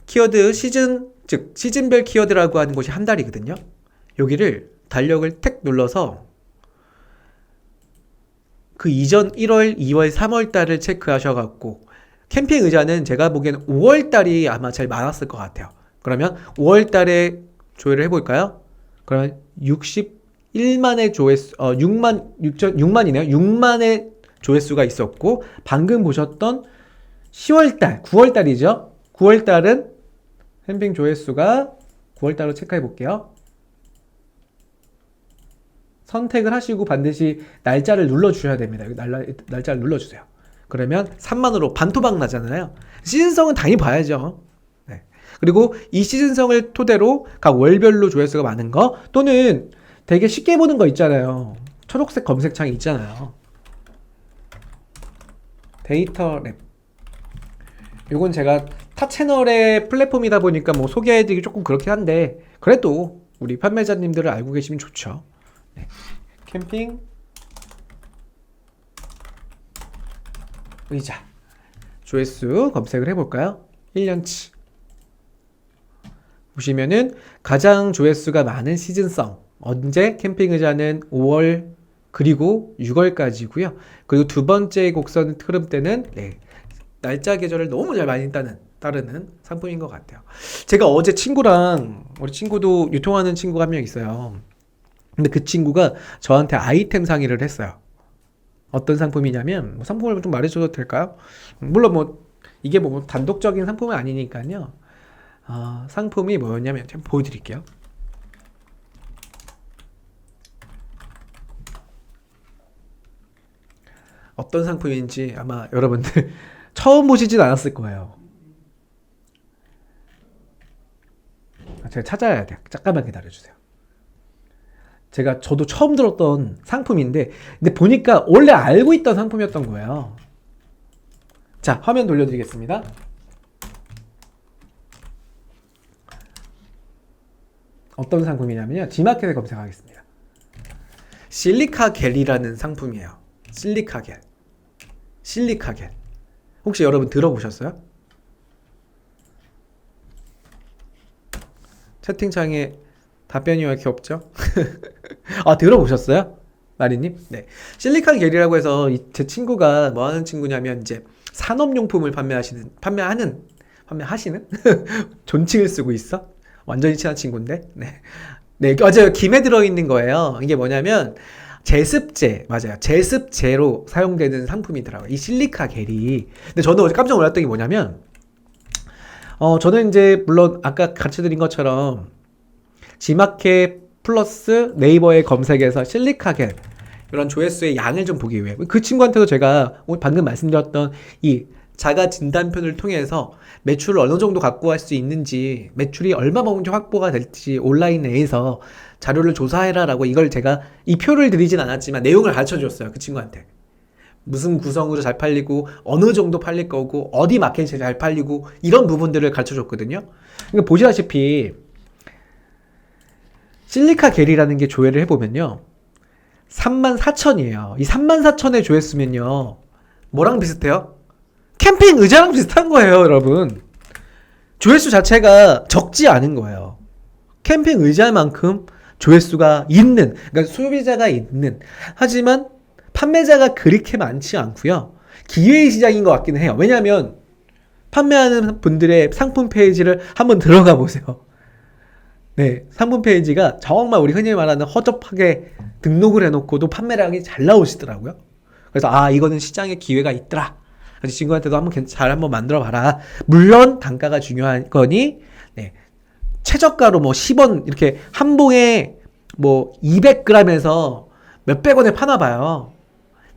키워드 시즌, 즉 시즌별 키워드라고 하는 곳이 한 달이거든요. 여기를 달력을 택 눌러서 그 이전 1월, 2월, 3월 달을 체크하셔갖고 캠핑 의자는 제가 보기에는 5월 달이 아마 제일 많았을 것 같아요. 그러면 5월 달에 조회를 해볼까요? 그러면 61만의 조회수, 6만이네요. 6만의 조회수가 있었고, 방금 보셨던 10월달, 9월달이죠. 9월달은 캠핑 조회수가 9월달로 체크해 볼게요. 선택을 하시고 반드시 날짜를 눌러주셔야 됩니다. 여기 날짜를 눌러주세요. 그러면 3만으로 반토막 나잖아요. 시즌성은 당연히 봐야죠. 네. 그리고 이 시즌성을 토대로 각 월별로 조회수가 많은 거 또는 되게 쉽게 보는 거 있잖아요. 초록색 검색창이 있잖아요. 데이터 랩. 이건 제가 타 채널의 플랫폼이다 보니까 뭐 소개해드리기 조금 그렇긴 한데 그래도 우리 판매자님들을 알고 계시면 좋죠. 네. 캠핑 의자 조회수 검색을 해볼까요? 1년치 보시면은 가장 조회수가 많은 시즌성 언제? 캠핑 의자는 5월 그리고 6월까지고요. 그리고 두 번째 곡선 흐름 때는 네, 날짜 계절을 너무 잘 많이 따르는 상품인 것 같아요. 제가 어제 친구랑 우리 친구도 유통하는 친구가 한 명 있어요. 근데 그 친구가 저한테 아이템 상의를 했어요. 어떤 상품이냐면 뭐 상품을 좀 말해줘도 될까요? 물론 뭐 이게 뭐 단독적인 상품은 아니니까요. 상품이 뭐였냐면 제가 보여드릴게요. 어떤 상품인지 아마 여러분들 처음 보시진 않았을 거예요. 제가 찾아야 돼요. 잠깐만 기다려주세요. 저도 처음 들었던 상품인데 근데 보니까 원래 알고 있던 상품이었던 거예요. 자, 화면 돌려드리겠습니다. 어떤 상품이냐면요. G마켓에 검색하겠습니다. 실리카 겔이라는 상품이에요. 실리카 겔. 혹시 여러분 들어보셨어요? 채팅창에 답변이 왜 이렇게 없죠? 들어보셨어요? 마리님? 네. 실리칸 겔이라고 해서 제 친구가 뭐 하는 친구냐면 이제 산업용품을 판매하시는 존칭을 쓰고 있어? 완전히 친한 친구인데? 네. 네, 맞아요. 김에 들어있는 거예요. 이게 뭐냐면 제습제, 맞아요. 제습제로 사용되는 상품이더라고요. 이 실리카 겔이. 근데 저는 어제 깜짝 놀랐던 게 뭐냐면, 저는 이제 물론 아까 가르쳐드린 것처럼 지마켓 플러스 네이버에 검색해서 실리카 겔 이런 조회수의 양을 좀 보기 위해 그 친구한테도 제가 방금 말씀드렸던 이 자가 진단표를 통해서 매출을 어느 정도 갖고 갈 수 있는지, 매출이 얼마 먼저 확보가 될지 온라인 내에서 자료를 조사해라라고 이걸 제가 이 표를 드리진 않았지만 내용을 가르쳐 줬어요. 그 친구한테. 무슨 구성으로 잘 팔리고 어느 정도 팔릴 거고 어디 마켓이 잘 팔리고 이런 부분들을 가르쳐 줬거든요. 그러니까 보시다시피 실리카 겔이라는 게 조회를 해보면요. 34,000이에요. 이 34,000의 조회수면요. 뭐랑 비슷해요? 캠핑 의자랑 비슷한 거예요, 여러분. 조회수 자체가 적지 않은 거예요. 캠핑 의자만큼 조회수가 있는, 그러니까 소비자가 있는, 하지만 판매자가 그렇게 많지 않고요. 기회의 시장인 것 같기는 해요. 왜냐하면 판매하는 분들의 상품 페이지를 한번 들어가 보세요. 네, 상품 페이지가 정말 우리 흔히 말하는 허접하게 등록을 해놓고도 판매량이 잘 나오시더라고요. 그래서 이거는 시장에 기회가 있더라. 그래서 친구한테도 한번 만들어 봐라. 물론 단가가 중요한 거니, 네, 최저가로 뭐 10원 이렇게 한 봉에 뭐 200g에서 몇백 원에 파나 봐요.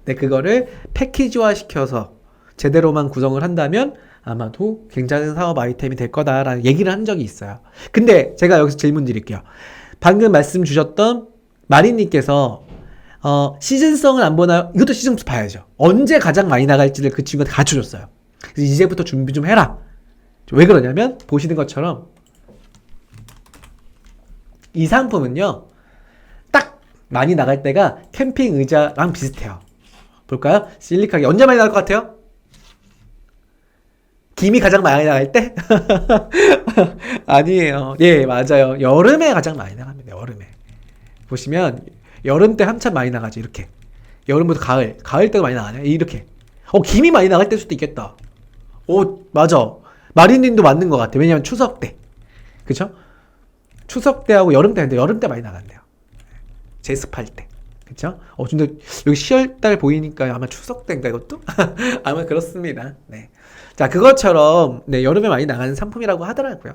네, 그거를 패키지화 시켜서 제대로만 구성을 한다면 아마도 굉장한 사업 아이템이 될 거다라는 얘기를 한 적이 있어요. 근데 제가 여기서 질문 드릴게요. 방금 말씀 주셨던 마리님께서 시즌성을 안 보나요? 이것도 시즌부터 봐야죠. 언제 가장 많이 나갈지를 그 친구한테 가르쳐줬어요. 그래서 이제부터 준비 좀 해라. 왜 그러냐면 보시는 것처럼 이 상품은요. 딱 많이 나갈 때가 캠핑 의자랑 비슷해요. 볼까요? 실리카게 언제 많이 나갈 것 같아요? 김이 가장 많이 나갈 때? 아니에요. 예, 맞아요. 여름에 가장 많이 나갑니다. 여름에. 보시면 여름 때 한참 많이 나가죠. 이렇게. 여름부터 가을 때도 많이 나가네. 이렇게. 김이 많이 나갈 때 수도 있겠다. 맞아. 마리님도 맞는 것 같아. 왜냐면 추석 때. 그쵸? 추석 때하고 여름 때, 근데 여름 때 많이 나간대요. 제습할 때. 그쵸? 근데 여기 10월달 보이니까 아마 추석 때인가 이것도? 아마 그렇습니다. 네. 자, 그것처럼, 네, 여름에 많이 나가는 상품이라고 하더라고요.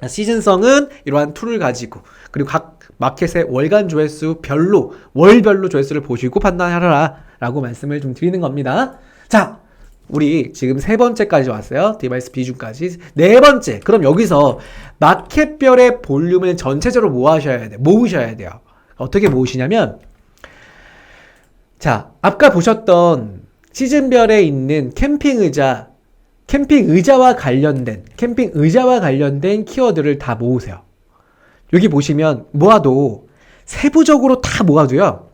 네. 시즌성은 이러한 툴을 가지고, 그리고 각 마켓의 월간 조회수 별로, 월별로 조회수를 보시고 판단하라 라고 말씀을 좀 드리는 겁니다. 자, 우리 지금 세 번째까지 왔어요. 디바이스 비중까지. 네 번째. 그럼 여기서 마켓별의 볼륨을 전체적으로 모으셔야 돼요. 어떻게 모으시냐면, 자, 아까 보셨던 시즌별에 있는 캠핑 의자와 관련된 키워드를 다 모으세요. 여기 보시면 모아도 세부적으로 다 모아도요.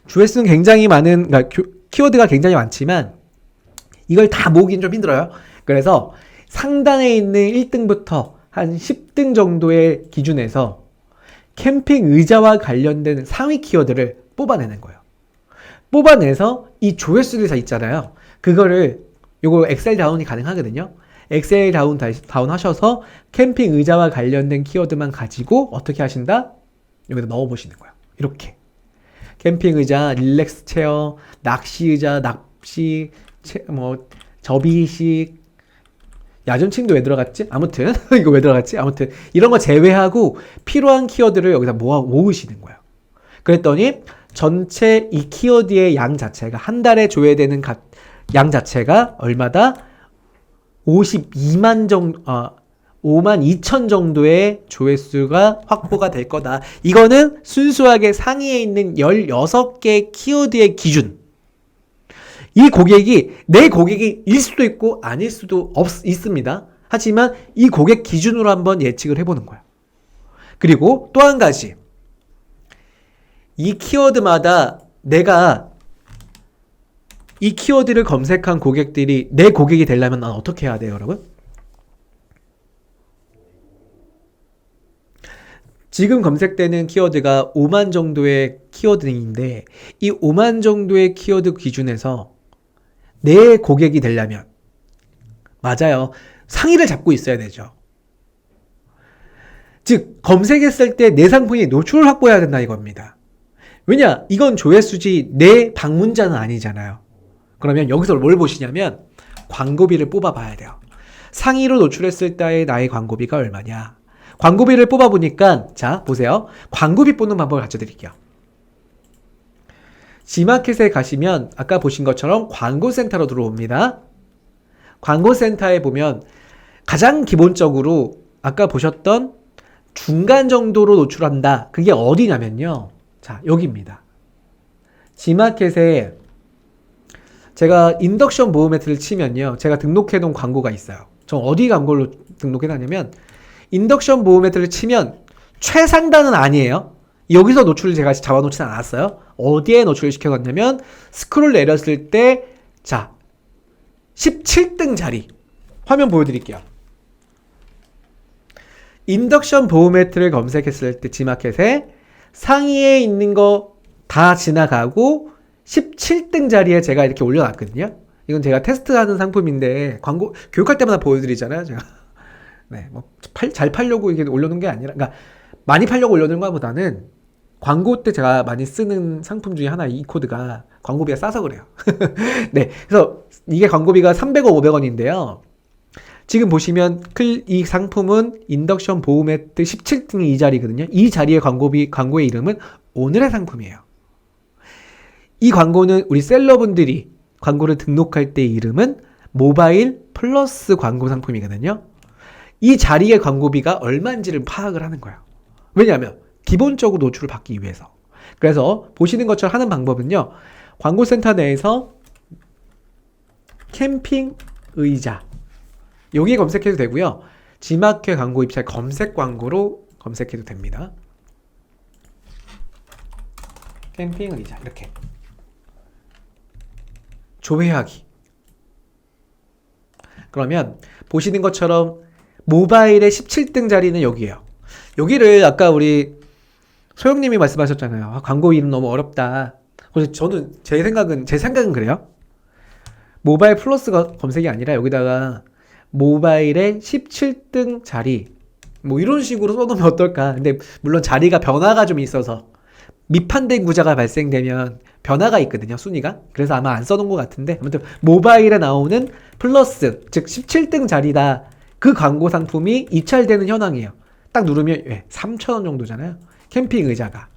조회수는 굉장히 많은, 그러니까 키워드가 굉장히 많지만 이걸 다 모으긴 좀 힘들어요. 그래서 상단에 있는 1등부터 한 10등 정도의 기준에서 캠핑 의자와 관련된 상위 키워드를 뽑아내는 거예요. 뽑아내서 이 조회수를 다 있잖아요. 그거를 요거 엑셀 다운이 가능하거든요. 엑셀 다운 하셔서 캠핑 의자와 관련된 키워드만 가지고 어떻게 하신다? 여기다 넣어보시는 거예요. 이렇게 캠핑 의자, 릴렉스 체어, 낚시 의자, 접이식, 야전침도 왜 들어갔지? 아무튼 이거 왜 들어갔지? 아무튼 이런 거 제외하고 필요한 키워드를 여기다 모으시는 거예요. 그랬더니 전체 이 키워드의 양 자체가 한 달에 조회되는 양 자체가 얼마다? 5만 2천 정도의 조회수가 확보가 될 거다. 이거는 순수하게 상위에 있는 16개 키워드의 기준. 이 고객이 내 고객이 수도 있고 아닐 수도 있습니다. 하지만 이 고객 기준으로 한번 예측을 해보는 거예요. 그리고 또 한 가지. 이 키워드마다 내가 이 키워드를 검색한 고객들이 내 고객이 되려면 난 어떻게 해야 돼요, 여러분? 지금 검색되는 키워드가 5만 정도의 키워드인데 이 5만 정도의 키워드 기준에서 내 고객이 되려면 맞아요. 상위를 잡고 있어야 되죠. 즉 검색했을 때 내 상품이 노출을 확보해야 된다 이겁니다. 왜냐? 이건 조회수지 내 방문자는 아니잖아요. 그러면 여기서 뭘 보시냐면 광고비를 뽑아봐야 돼요. 상위로 노출했을 때의 나의 광고비가 얼마냐. 광고비를 뽑아보니까 자 보세요. 광고비 뽑는 방법을 가르쳐드릴게요. G마켓에 가시면 아까 보신 것처럼 광고센터로 들어옵니다. 광고센터에 보면 가장 기본적으로 아까 보셨던 중간 정도로 노출한다. 그게 어디냐면요. 자 여기입니다. G마켓에 제가 인덕션 보호 매트를 치면요. 제가 등록해놓은 광고가 있어요. 저 어디 광고를 등록해놨냐면 인덕션 보호 매트를 치면 최상단은 아니에요. 여기서 노출을 제가 잡아놓지는 않았어요. 어디에 노출을 시켜놨냐면 스크롤 내렸을 때 자 17등 자리 화면 보여드릴게요. 인덕션 보호 매트를 검색했을 때 G마켓에 상위에 있는 거 다 지나가고 17등 자리에 제가 이렇게 올려놨거든요. 이건 제가 테스트하는 상품인데 광고 교육할 때마다 보여드리잖아요. 제가 네, 뭐 잘 팔려고 이게 올려놓은 게 아니라, 그러니까 많이 팔려고 올려놓은 것보다는 광고 때 제가 많이 쓰는 상품 중에 하나 이 코드가 광고비가 싸서 그래요. 네, 그래서 이게 광고비가 300원, 500원인데요. 지금 보시면 이 상품은 인덕션 보호 매트 17등이 이 자리거든요. 이 자리의 광고의 이름은 오늘의 상품이에요. 이 광고는 우리 셀러분들이 광고를 등록할 때 이름은 모바일 플러스 광고 상품이거든요. 이 자리의 광고비가 얼마인지를 파악을 하는 거예요. 왜냐하면 기본적으로 노출을 받기 위해서. 그래서 보시는 것처럼 하는 방법은요. 광고센터 내에서 캠핑 의자 여기에 검색해도 되고요. G마켓 광고 입찰 검색 광고로 검색해도 됩니다. 캠핑 의자 이렇게 조회하기. 그러면 보시는 것처럼 모바일의 17등 자리는 여기에요. 여기를 아까 우리 소영님이 말씀하셨잖아요. 광고 이름 너무 어렵다. 그래서 저는 제 생각은 그래요. 모바일 플러스가 검색이 아니라 여기다가 모바일의 17등 자리 뭐 이런 식으로 써놓으면 어떨까. 근데 물론 자리가 변화가 좀 있어서 미판된 구자가 발생되면 변화가 있거든요. 순위가. 그래서 아마 안 써놓은 것 같은데 아무튼 모바일에 나오는 플러스 즉 17등 자리다. 그 광고 상품이 입찰되는 현황이에요. 딱 누르면 3,000원 정도잖아요. 캠핑 의자가.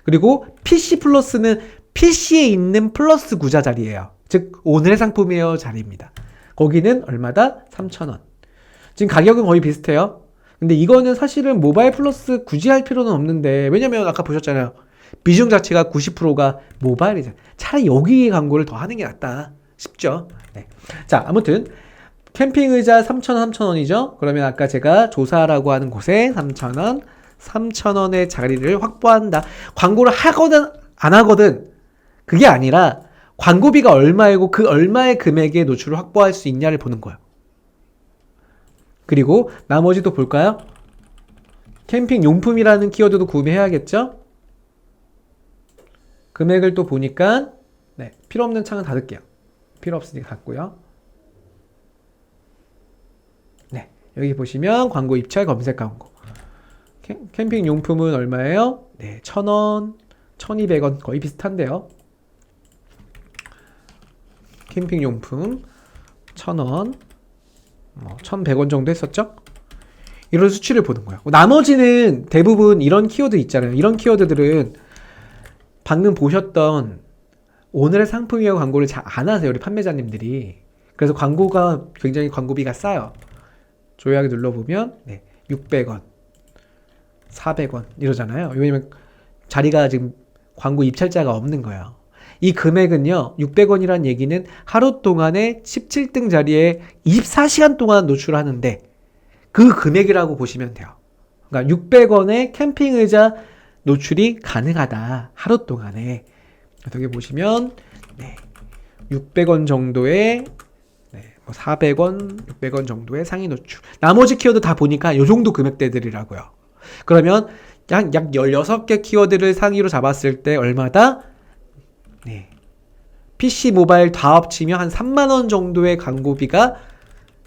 그리고 PC 플러스는 PC에 있는 플러스 구자 자리예요. 즉 오늘의 상품이에요 자리입니다. 거기는 얼마다? 3,000원. 지금 가격은 거의 비슷해요. 근데 이거는 사실은 모바일 플러스 굳이 할 필요는 없는데 왜냐면 아까 보셨잖아요. 비중 자체가 90%가 모바일이잖아요. 차라리 여기 광고를 더 하는 게 낫다 싶죠. 네. 자 아무튼 캠핑 의자 3,000원, 3,000원이죠. 그러면 아까 제가 조사라고 하는 곳에 3,000원, 3,000원의 자리를 확보한다. 광고를 하거든 안 하거든 그게 아니라 광고비가 얼마이고 그 얼마의 금액에 노출을 확보할 수 있냐를 보는 거예요. 그리고 나머지도 볼까요? 캠핑 용품이라는 키워드도 구매해야겠죠? 금액을 또 보니까 네, 필요 없는 창은 닫을게요. 필요 없으니까 닫고요. 네, 여기 보시면 광고 입찰 검색 광고. 캠핑 용품은 얼마예요? 네, 1,000원, 1,200원 거의 비슷한데요. 캠핑 용품 1,000원, 1,100원 정도 했었죠? 이런 수치를 보는 거예요. 나머지는 대부분 이런 키워드 있잖아요. 이런 키워드들은 방금 보셨던 오늘의 상품이요 광고를 잘 안 하세요. 우리 판매자님들이. 그래서 광고가 굉장히 광고비가 싸요. 조회하기 눌러보면 네, 600원, 400원 이러잖아요. 왜냐면 자리가 지금 광고 입찰자가 없는 거예요. 이 금액은요 600원이란 얘기는 하루 동안에 17등 자리에 24시간 동안 노출하는데 그 금액이라고 보시면 돼요. 그러니까 600원의 캠핑 의자 노출이 가능하다 하루 동안에. 여기 보시면 네, 600원 정도의 네, 400원, 600원 정도의 상위 노출. 나머지 키워드 다 보니까 이 정도 금액대들이라고요. 그러면 약 16개 키워드를 상위로 잡았을 때 얼마다? 네. PC 모바일 다 합치면 한 3만원 정도의 광고비가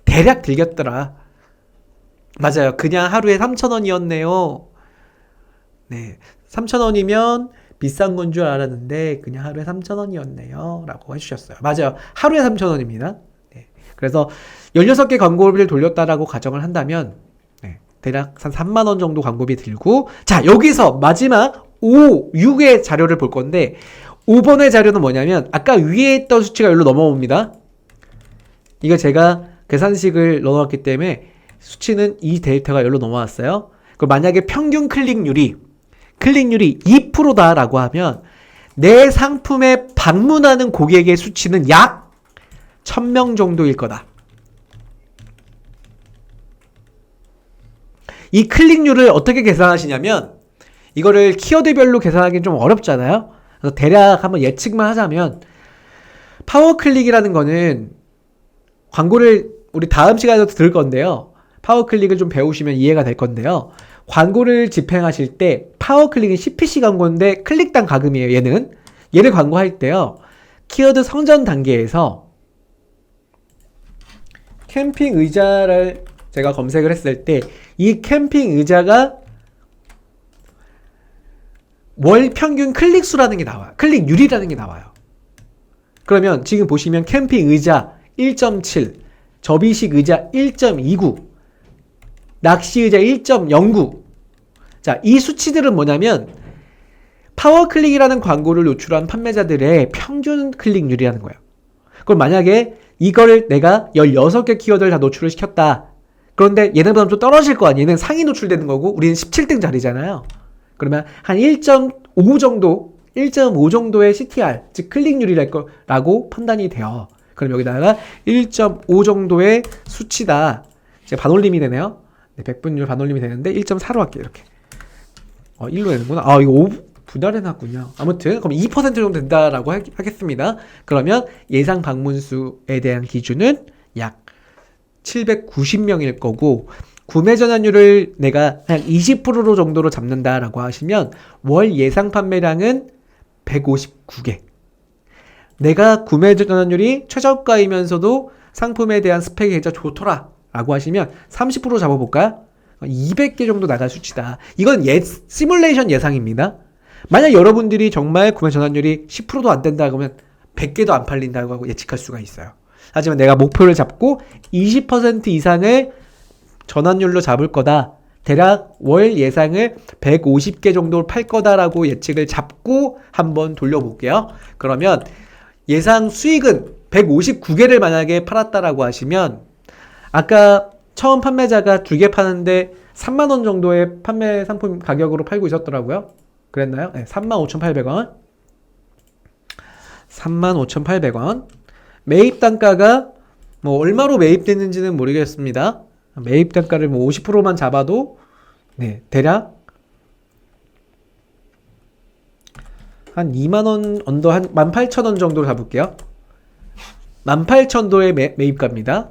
대략 들겠더라. 맞아요. 그냥 하루에 3,000원이었네요. 네. 3,000원이면 비싼 건 줄 알았는데 그냥 하루에 3,000원이었네요. 라고 해주셨어요. 맞아요. 하루에 3,000원입니다. 네. 그래서 16개 광고비를 돌렸다라고 가정을 한다면 네. 대략 한 3만원 정도 광고비 들고 자 여기서 마지막 6의 자료를 볼 건데 5번의 자료는 뭐냐면 아까 위에 있던 수치가 여기로 넘어옵니다. 이거 제가 계산식을 넣어놨기 때문에 수치는 이 데이터가 여기로 넘어왔어요. 그럼 만약에 평균 클릭률이 2%다라고 하면 내 상품에 방문하는 고객의 수치는 약 1000명 정도일 거다. 이 클릭률을 어떻게 계산하시냐면 이거를 키워드별로 계산하기는 좀 어렵잖아요. 그래서 대략 한번 예측만 하자면 파워클릭이라는 거는 광고를 우리 다음 시간에도 들을 건데요. 파워클릭을 좀 배우시면 이해가 될 건데요. 광고를 집행하실 때 파워클릭은 CPC 광고인데 클릭당 가금이에요. 얘를 광고할 때요. 키워드 성전 단계에서 캠핑 의자를 제가 검색을 했을 때 이 캠핑 의자가 월 평균 클릭수라는 게 나와요. 클릭률이라는 게 나와요. 그러면 지금 보시면 캠핑 의자 1.7, 접이식 의자 1.29, 낚시 의자 1.09. 자, 이 수치들은 뭐냐면 파워클릭이라는 광고를 노출한 판매자들의 평균 클릭률이라는 거예요. 그럼 만약에 이거를 내가 16개 키워드를 다 노출을 시켰다. 그런데 얘네보다 좀 떨어질 거 아니에요. 얘는 상위 노출되는 거고 우리는 17등 자리잖아요. 그러면 한 1.5 정도의 CTR, 즉 클릭률이라고 판단이 돼요. 그럼 여기다가 1.5 정도의 수치다. 제가 반올림이 되네요. 네, 백분율 반올림이 되는데 1.4로 할게요. 이렇게. 1로 되는구나. 이거 5 분할해놨군요. 아무튼 그럼 2% 정도 된다라고 하겠습니다. 그러면 예상 방문수에 대한 기준은 약 790명일 거고 구매 전환율을 내가 한 20% 정도로 잡는다라고 하시면 월 예상 판매량은 159개. 내가 구매 전환율이 최저가이면서도 상품에 대한 스펙이 굉장히 좋더라 라고 하시면 30% 잡아볼까요? 200개 정도 나갈 수치다. 이건 시뮬레이션 예상입니다. 만약 여러분들이 정말 구매 전환율이 10%도 안 된다 그러면 100개도 안 팔린다고 하고 예측할 수가 있어요. 하지만 내가 목표를 잡고 20% 이상을 전환율로 잡을 거다. 대략 월 예상을 150개 정도 팔 거다라고 예측을 잡고 한번 돌려볼게요. 그러면 예상 수익은 159개를 만약에 팔았다라고 하시면 아까 처음 판매자가 2개 파는데 3만원 정도의 판매 상품 가격으로 팔고 있었더라고요. 그랬나요? 네, 35,800원. 35,800원. 매입 단가가 뭐 얼마로 매입됐는지는 모르겠습니다. 매입 단가를 뭐 50%만 잡아도 네, 대략 한 2만원 언더 한 18,000원 정도로 잡을게요. 18,000도의 매입가입니다.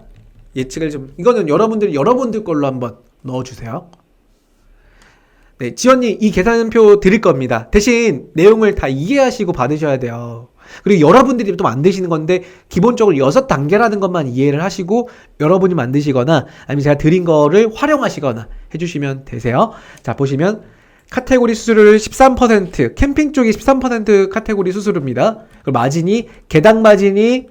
예측을 좀 이거는 여러분들 걸로 한번 넣어주세요. 네, 지원님 이 계산표 드릴 겁니다. 대신 내용을 다 이해하시고 받으셔야 돼요. 그리고 여러분들이 또 만드시는 건데 기본적으로 6단계라는 것만 이해를 하시고 여러분이 만드시거나 아니면 제가 드린 거를 활용하시거나 해주시면 되세요. 자, 보시면 카테고리 수수료를 13%, 캠핑 쪽이 13% 카테고리 수수료입니다. 그리고 마진이, 개당 마진이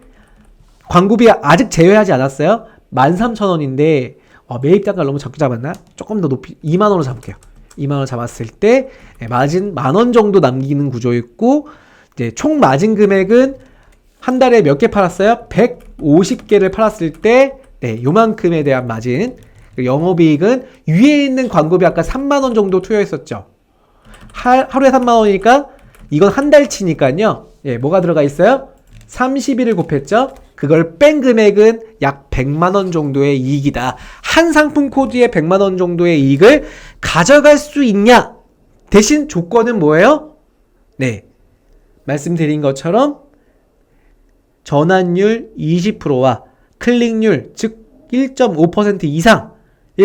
광고비 아직 제외하지 않았어요. 13,000원인데 매입 단가를 너무 적게 잡았나? 조금 더 높이 2만원으로 잡을게요. 2만원 잡았을 때 마진 만원 정도 남기는 구조였고 이제 총 마진 금액은 한 달에 몇 개 팔았어요? 150개를 팔았을 때 네, 요만큼에 대한 마진. 영업이익은 위에 있는 광고비 아까 3만원 정도 투여했었죠. 하루에 3만원이니까 이건 한 달치니까요. 예, 뭐가 들어가 있어요? 30일을 곱했죠. 그걸 뺀 금액은 약 100만원 정도의 이익이다. 한 상품 코드에 100만원 정도의 이익을 가져갈 수 있냐? 대신 조건은 뭐예요? 네, 말씀드린 것처럼 전환율 20%와 클릭률 즉 1.5% 이상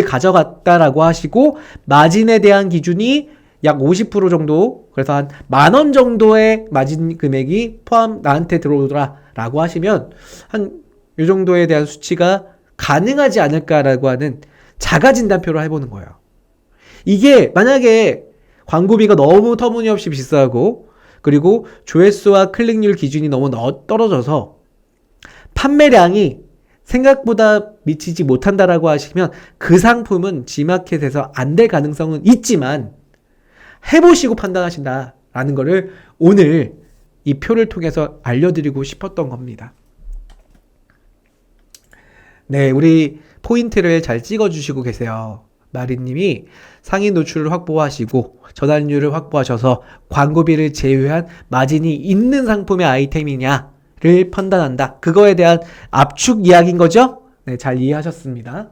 가져갔다라고 하시고 마진에 대한 기준이 약 50% 정도, 그래서 한 10,000원 정도의 마진 금액이 나한테 들어오더라라고 하시면 한 이 정도에 대한 수치가 가능하지 않을까라고 하는 자가 진단표를 해보는 거예요. 이게 만약에 광고비가 너무 터무니없이 비싸고 그리고 조회수와 클릭률 기준이 너무 떨어져서 판매량이 생각보다 미치지 못한다라고 하시면 그 상품은 G마켓에서 안 될 가능성은 있지만 해보시고 판단하신다라는 거를 오늘 이 표를 통해서 알려드리고 싶었던 겁니다. 네, 우리 포인트를 잘 찍어주시고 계세요. 마리님이 상위 노출을 확보하시고 전환율을 확보하셔서 광고비를 제외한 마진이 있는 상품의 아이템이냐를 판단한다. 그거에 대한 압축 이야기인 거죠? 네, 잘 이해하셨습니다.